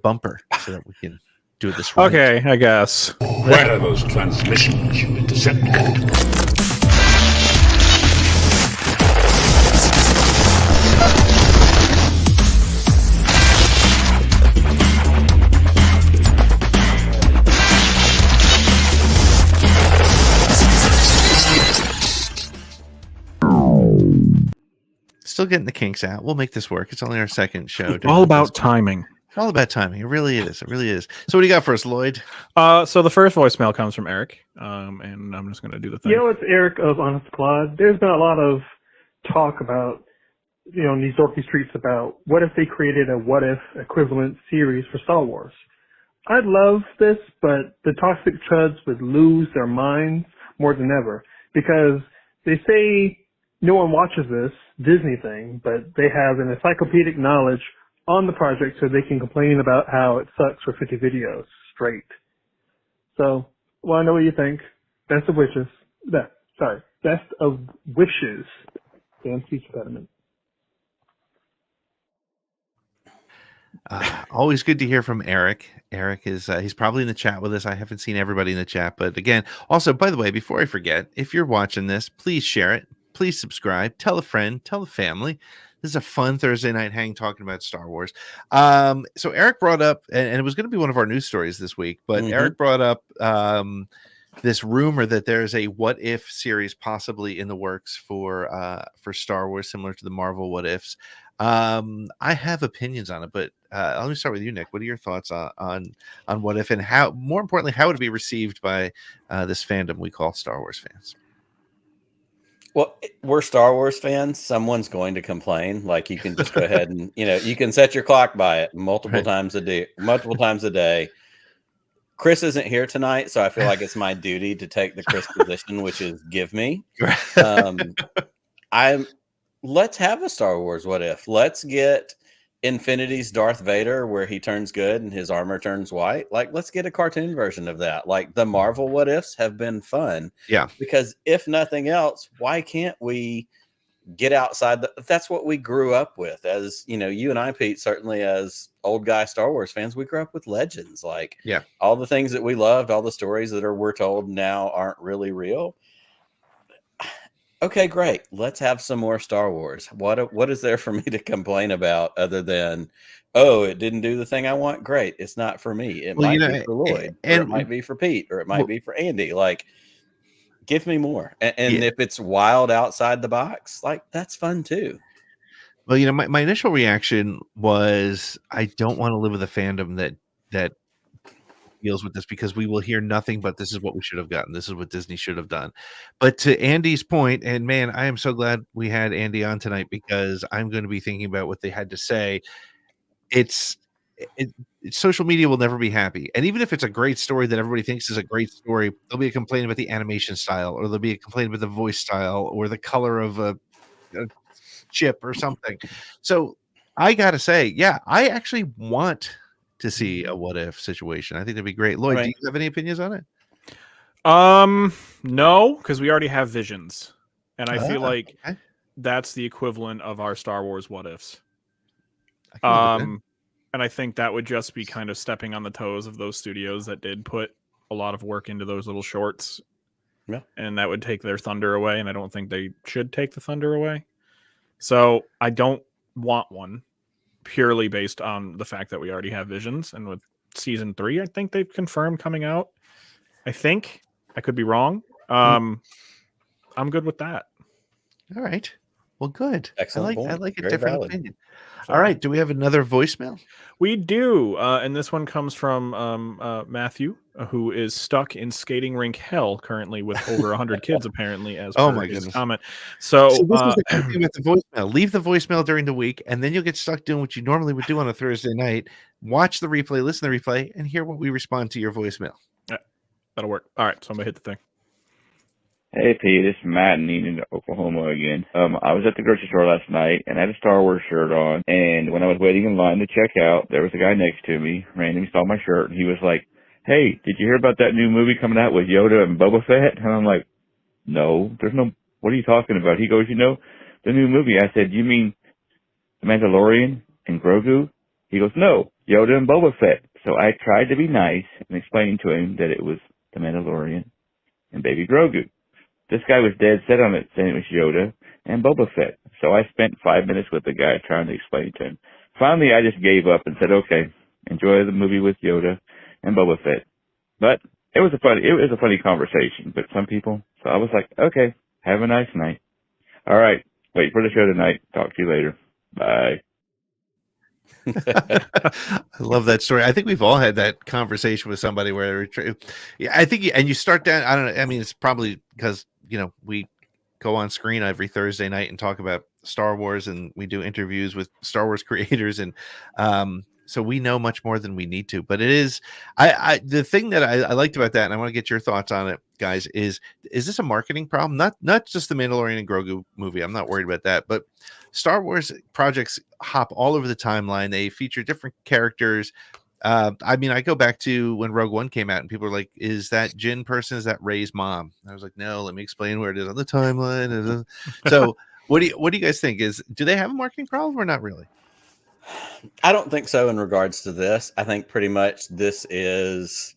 bumper so that we can do this right. Okay, I guess. Where are those transmissions you intercepted? Still getting the kinks out. We'll make this work. It's only our second show. All about timing. It's all about timing. It really is. It really is. So what do you got for us, Lloyd? So the first voicemail comes from Eric, and I'm just going to do the thing. It's Eric of Honest Squad. There's been a lot of talk about, in these dorky streets about what if they created a what if equivalent series for Star Wars. I'd love this, but the toxic chuds would lose their minds more than ever because they say no one watches this Disney thing, but they have an encyclopedic knowledge on the project so they can complain about how it sucks for 50 videos straight. So, well, I know what you think. Best of wishes. Best of wishes. Damn speech impediment. Always good to hear from Eric. Eric is he's probably in the chat with us. I haven't seen everybody in the chat, but again, also, by the way, before I forget, if you're watching this, please share it. Please subscribe. Tell a friend. Tell a family. This is a fun Thursday night hang talking about Star Wars. So Eric brought up, and it was going to be one of our news stories this week, but Eric brought up this rumor that there's a what if series possibly in the works for Star Wars, similar to the Marvel what ifs. I have opinions on it, but let me start with you, Nick. What are your thoughts on what if, and how, more importantly, how would it be received by this fandom we call Star Wars fans? Well, we're Star Wars fans. Someone's going to complain. Like, you can just go ahead and, you can set your clock by it multiple times a day. Chris isn't here tonight, so I feel like it's my duty to take the Chris position, which is give me. Let's have a Star Wars what if. Let's get Infinity's Darth Vader where he turns good and his armor turns white. Like, let's get a cartoon version of that. Like, the Marvel what ifs have been fun. Yeah. Because if nothing else, why can't we get outside that's what we grew up with, as you and I, Pete, certainly as old guy Star Wars fans, we grew up with legends. Like, all the things that we loved, all the stories that we're told now aren't really real. Okay, great. Let's have some more Star Wars. What is there for me to complain about other than, oh, it didn't do the thing I want? Great. It's not for me. It might be for Lloyd, or it might be for Pete, or it might be for Andy. Like, give me more. And if it's wild outside the box, like, that's fun too. Well, my initial reaction was, I don't want to live with a fandom that deals with this, because we will hear nothing but this is what we should have gotten. This is what Disney should have done. But to Andy's point, and man, I am so glad we had Andy on tonight, because I'm going to be thinking about what they had to say. social media will never be happy. And even if it's a great story that everybody thinks is a great story, there'll be a complaint about the animation style, or there'll be a complaint about the voice style, or the color of a chip or something. So I gotta say, yeah, I actually want to see a what if situation. I think that'd be great. Lloyd, do you have any opinions on it? No, because we already have Visions, and I feel like okay. that's the equivalent of our Star Wars what ifs. I can live with that. And I think that would just be kind of stepping on the toes of those studios that did put a lot of work into those little shorts. Yeah. And that would take their thunder away, and I don't think they should take the thunder away. So I don't want one purely based on the fact that we already have Visions. And with season 3, I think they've confirmed coming out. I think. I could be wrong. I'm good with that. All right. Well, good. Excellent. I like a Very different valid. opinion. All right. Do we have another voicemail? We do. And this one comes from Matthew, who is stuck in skating rink hell currently with over 100 kids, apparently, as Oh per my his goodness. comment. So this is the good thing with the voicemail. Leave the voicemail during the week, and then you'll get stuck doing what you normally would do on a Thursday night. Watch the replay, listen to the replay, and hear what we respond to your voicemail. that'll work. All right. So I'm going to hit the thing. Hey, P, this is Matt in Enid, Oklahoma again. I was at the grocery store last night, and I had a Star Wars shirt on, and when I was waiting in line to check out, there was a guy next to me, randomly saw my shirt, and he was like, hey, did you hear about that new movie coming out with Yoda and Boba Fett? And I'm like, no, there's no, what are you talking about? He goes, the new movie. I said, you mean The Mandalorian and Grogu? He goes, no, Yoda and Boba Fett. So I tried to be nice and explaining to him that it was The Mandalorian and Baby Grogu. This guy was dead set on it, saying it was Yoda and Boba Fett. So I spent 5 minutes with the guy trying to explain to him. Finally, I just gave up and said, okay, enjoy the movie with Yoda and Boba Fett. But it was a funny conversation, but some people, so I was like, okay, have a nice night. All right, wait for the show tonight. Talk to you later. Bye. I love that story. I think we've all had that conversation with somebody where, I think, and you start down. I don't know. I mean, it's probably because we go on screen every Thursday night and talk about Star Wars, and we do interviews with Star Wars creators, and so we know much more than we need to. But it is, the thing that I liked about that, and I want to get your thoughts on it, guys, is this a marketing problem? Not just the Mandalorian and Grogu movie. I'm not worried about that, but Star Wars projects hop all over the timeline. They feature different characters. I mean, I go back to when Rogue One came out, and people were like, "Is that Jyn person? Is that Rey's mom?" And I was like, "No, let me explain where it is on the timeline." So, what do you guys think? Do they have a marketing problem or not really? I don't think so in regards to this. I think pretty much this is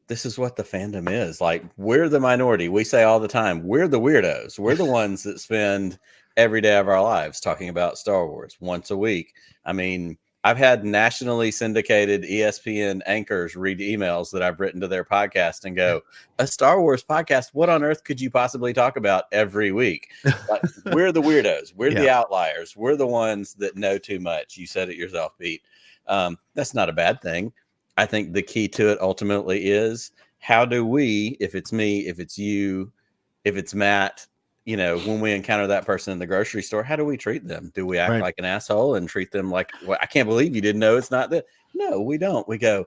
what the fandom is. Like, we're the minority. We say all the time, we're the weirdos. We're the ones that spend every day of our lives talking about Star Wars once a week. I mean, I've had nationally syndicated ESPN anchors read emails that I've written to their podcast and go, a Star Wars podcast, what on earth could you possibly talk about every week? Like, we're the weirdos. We're the outliers. We're the ones that know too much. You said it yourself, Pete. That's not a bad thing. I think the key to it ultimately is, how do we, if it's me, if it's you, if it's Matt, when we encounter that person in the grocery store, how do we treat them? Do we act like an asshole and treat them like, well, I can't believe you didn't know it's not that? No, we don't. We go,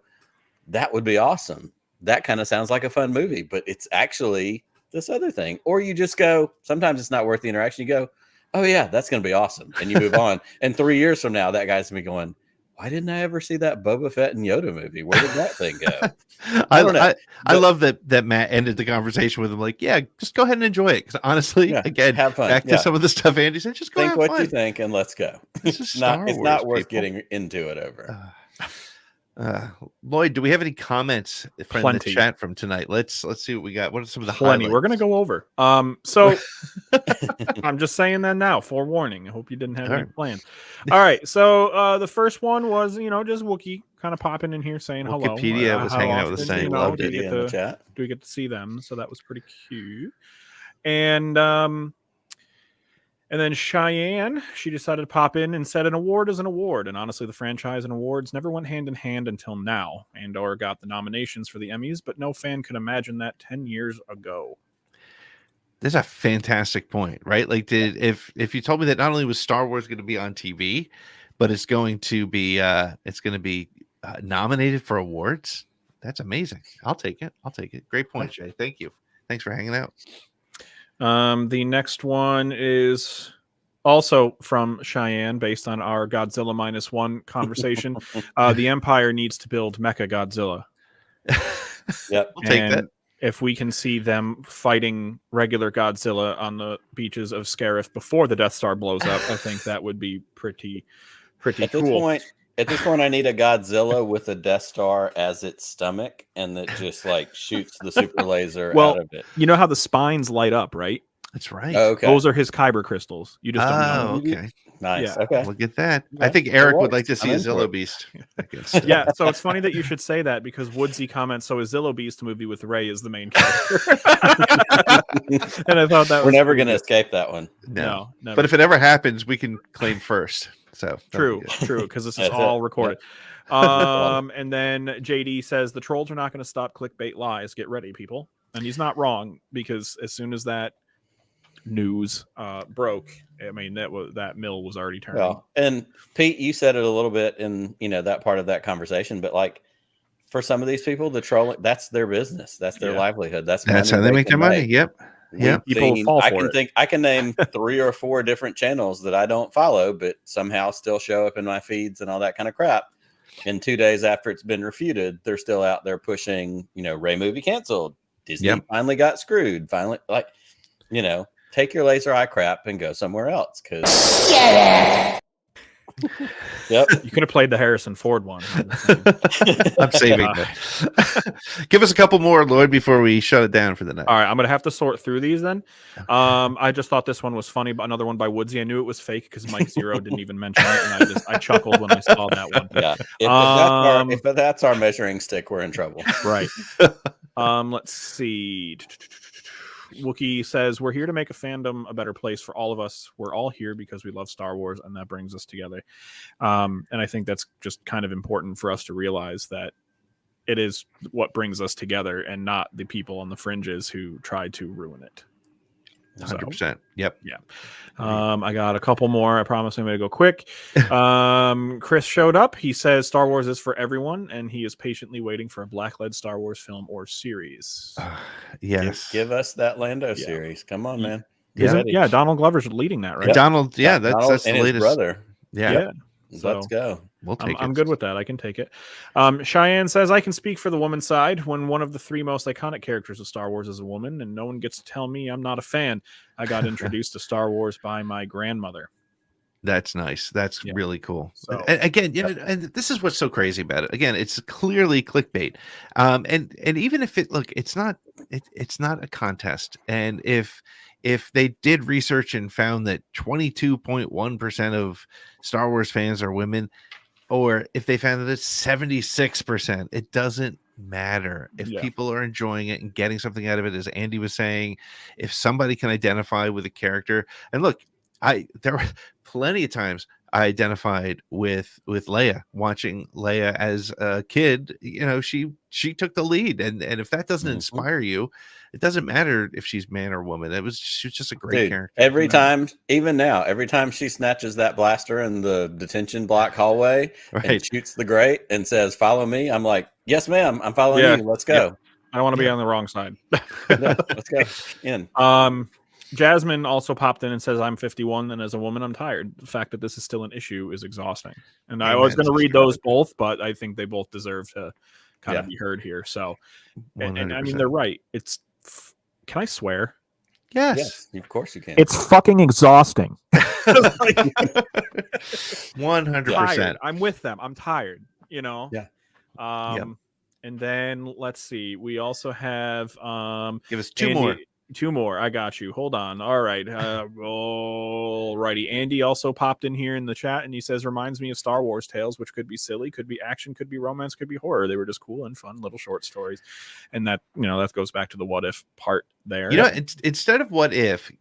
that would be awesome. That kind of sounds like a fun movie, but it's actually this other thing. Or you just go, sometimes it's not worth the interaction. You go, oh yeah, that's going to be awesome. And you move on. And 3 years from now, that guy's going to be going, why didn't I ever see that Boba Fett and Yoda movie? Where did that thing go? I love that Matt ended the conversation with him like, yeah, just go ahead and enjoy it. Because honestly, again, have fun. Back to some of the stuff Andy said, just go think have what fun. you think and let's go. It's not worth getting into it over. Lloyd, do we have any comments from the chat from tonight? Let's see what we got. What are some of the highlights? We're gonna go over. So I'm just saying that now, forewarning. I hope you didn't have any plans. All right. So the first one was, just Wookiee kind of popping in here saying hello. Wikipedia was hanging out with us saying loved it in the chat. Do we get to see them? So that was pretty cute. And then Cheyenne, she decided to pop in and said an award is an award. And honestly, the franchise and awards never went hand in hand until now. Andor got the nominations for the Emmys, but no fan could imagine that 10 years ago. That's a fantastic point, right? Like, if you told me that not only was Star Wars going to be on TV, but it's going to be nominated for awards. That's amazing. I'll take it. Great point, Jay. Thank you. Thanks for hanging out. The next one is also from Cheyenne, based on our Godzilla -1 conversation. The Empire needs to build Mecha Godzilla. Yep. We'll take that. If we can see them fighting regular Godzilla on the beaches of Scarif before the Death Star blows up, I think that would be pretty cool. At this point, I need a Godzilla with a Death Star as its stomach, and that just like shoots the super laser out of it. You know how the spines light up, right? That's right. Oh, okay. Those are his kyber crystals. You just don't know. Okay. Nice. Yeah. Okay. Look at that. Yeah, I think Eric it would like works. to see I'm a in for Zillow it. Beast. Yeah, so it's funny that you should say that, because Woodsy comments, so is Zillow Beast a movie with Rey as the main character? And I thought that We're never going to escape that one. No, never. But if it ever happens, we can claim first. So True, because this is That's all it. recorded. And then JD says the trolls are not going to stop clickbait lies. Get ready, people. And he's not wrong, because as soon as that news broke, I mean that mill was already turning. Well, and Pete, you said it a little bit in that part of that conversation, but like for some of these people, the trolling, that's their business, that's their livelihood, that's how they make their money. Yep. Yeah, people fall for it. I can name 3 or 4 different channels that I don't follow, but somehow still show up in my feeds and all that kind of crap. And 2 days after it's been refuted, they're still out there pushing, Ray movie canceled. Disney finally got screwed. Finally, like, take your laser eye crap and go somewhere else. Because yep, you could have played the Harrison Ford one. I'm saving that. Give us a couple more, Lloyd, before we shut it down for the night. All right, I'm gonna have to sort through these then. I just thought this one was funny, but another one by Woodsy. I knew it was fake because Mike Zero didn't even mention it, and I chuckled when I saw that one. Yeah, if that's our measuring stick, we're in trouble. Right. Let's see. Wookie says, we're here to make a fandom a better place for all of us. We're all here because we love Star Wars, and that brings us together. And I think that's just kind of important for us to realize that it is what brings us together and not the people on the fringes who try to ruin it. 100%. Yep. Yeah. I got a couple more. I promise I'm going to go quick. Chris showed up. He says Star Wars is for everyone, and he is patiently waiting for a black-led Star Wars film or series. Yes. Give us that Lando series. Come on, man. Yeah, Donald Glover's leading that, right? Donald, that's the and latest. his brother. Yeah. So let's go. We'll take it. I'm good with that. I can take it. Cheyenne says, I can speak for the woman's side when one of the 3 most iconic characters of Star Wars is a woman, and no one gets to tell me I'm not a fan. I got introduced to Star Wars by my grandmother. That's nice. That's really cool. So, and again, and this is what's so crazy about it. Again, it's clearly clickbait. And even if it's not a contest. And if they did research and found that 22.1% of Star Wars fans are women, or if they found that it's 76%, it doesn't matter. If people are enjoying it and getting something out of it, as Andy was saying, if somebody can identify with a character, and look, there were plenty of times I identified with Leia, watching Leia as a kid. She took the lead, and if that doesn't inspire you, it doesn't matter if she's man or woman. She was just a great character. Every time, even now, every time she snatches that blaster in the detention block hallway and shoots the grate and says, "Follow me," I'm like, "Yes, ma'am, I'm following you. Let's go." Yeah. I don't want to be on the wrong side. Let's go. In. Jasmine also popped in and says, I'm 51, and as a woman, I'm tired. The fact that this is still an issue is exhausting. And I was going to read those both, but I think they both deserve to kind of be heard here. So, and I mean, they're right. Can I swear? Yes, of course you can. It's fucking exhausting. 100%. I'm with them. I'm tired, Yeah. And then let's see. We also have give us 2 more. 2 more. I got you. Hold on. All right. All righty. Andy also popped in here in the chat, and he says, reminds me of Star Wars tales, which could be silly, could be action, could be romance, could be horror. They were just cool and fun little short stories. And that, that goes back to the what if part there. Instead of what if,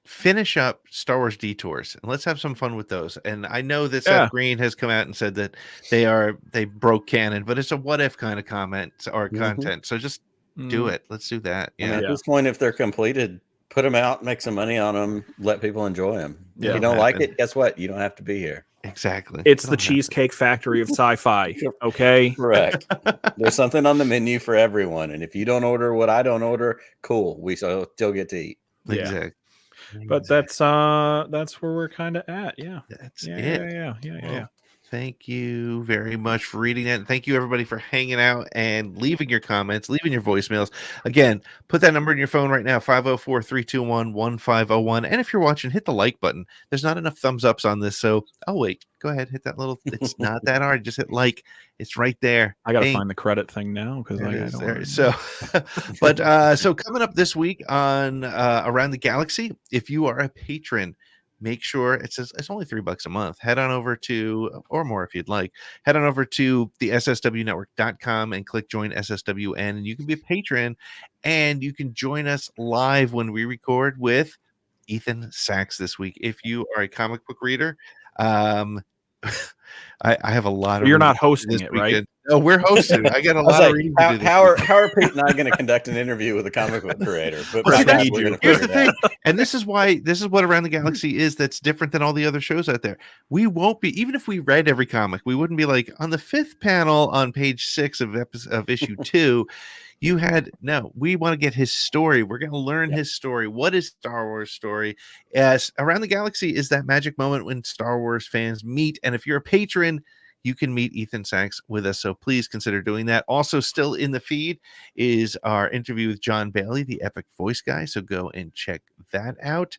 finish up Star Wars Detours and let's have some fun with those. And I know that Seth Green has come out and said that they broke canon, but it's a what if kind of comment or content. So just do it. Let's do that. Yeah. At this point, if they're completed, put them out, make some money on them, let people enjoy them. If you don't like it, guess what? You don't have to be here. exactly. It's We the don't have to. Cheesecake Factory of sci-fi. Okay. Correct. There's something on the menu for everyone, and if you don't order what I don't order, cool. We still get to eat. Yeah. Exactly. But that's where we're kind of at. Yeah. That's Yeah. it. Yeah. Thank you very much for reading that. And thank you, everybody, for hanging out and leaving your comments, leaving your voicemails. Again, put that number in your phone right now, 504-321-1501. And if you're watching, hit the like button. There's not enough thumbs ups on this. So, wait. Go ahead. Hit that little, it's not that hard. Just hit like. It's right there. I got to Bing. find the credit thing now because I don't There. know. So, so coming up this week on Around the Galaxy, if you are a patron, make sure it says it's only $3 a month. Head on over to, or more if you'd like, head on over to the SSWnetwork.com and click join SSWN, and you can be a patron and you can join us live when we record with Ethan Sachs this week. If you are a comic book reader, I have a lot of. You're not reading hosting this it, weekend. right? No, we're hosting it. I got a I was lot of like, reading to do this how week. are Pete and I going to conduct an interview with a comic book creator? But Well, see, perhaps that's- we're gonna here's the figure it thing, out. and this is what Around the Galaxy is that's different than all the other shows out there. We won't be, even if we read every comic, we wouldn't be like on the 5th panel on page 6 of issue 2. You had we want to get his story. We're going to learn his story. What is Star Wars story? As Around the Galaxy is that magic moment when Star Wars fans meet. And if you're a patron, you can meet Ethan Sachs with us. So please consider doing that. Also, still in the feed is our interview with John Bailey, the epic voice guy. So go and check that out.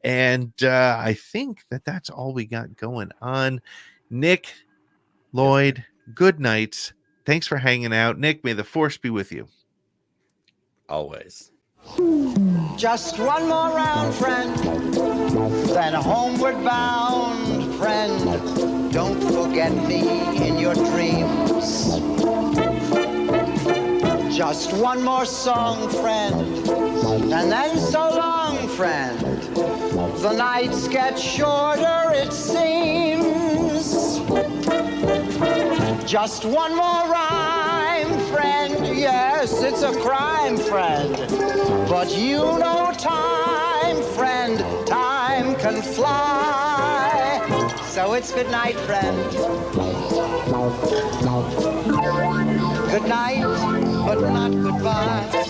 And I think that's all we got going on. Nick, Lloyd, good nights. Thanks for hanging out. Nick, may the force be with you. Always. Just one more round, friend, then homeward bound, friend. Don't forget me in your dreams. Just one more song, friend, and then so long, friend. The nights get shorter, it seems. Just one more rhyme, friend. Yes, it's a crime, friend. But you know time, friend. Time can fly. So it's good night, friend. Good night, but not goodbye.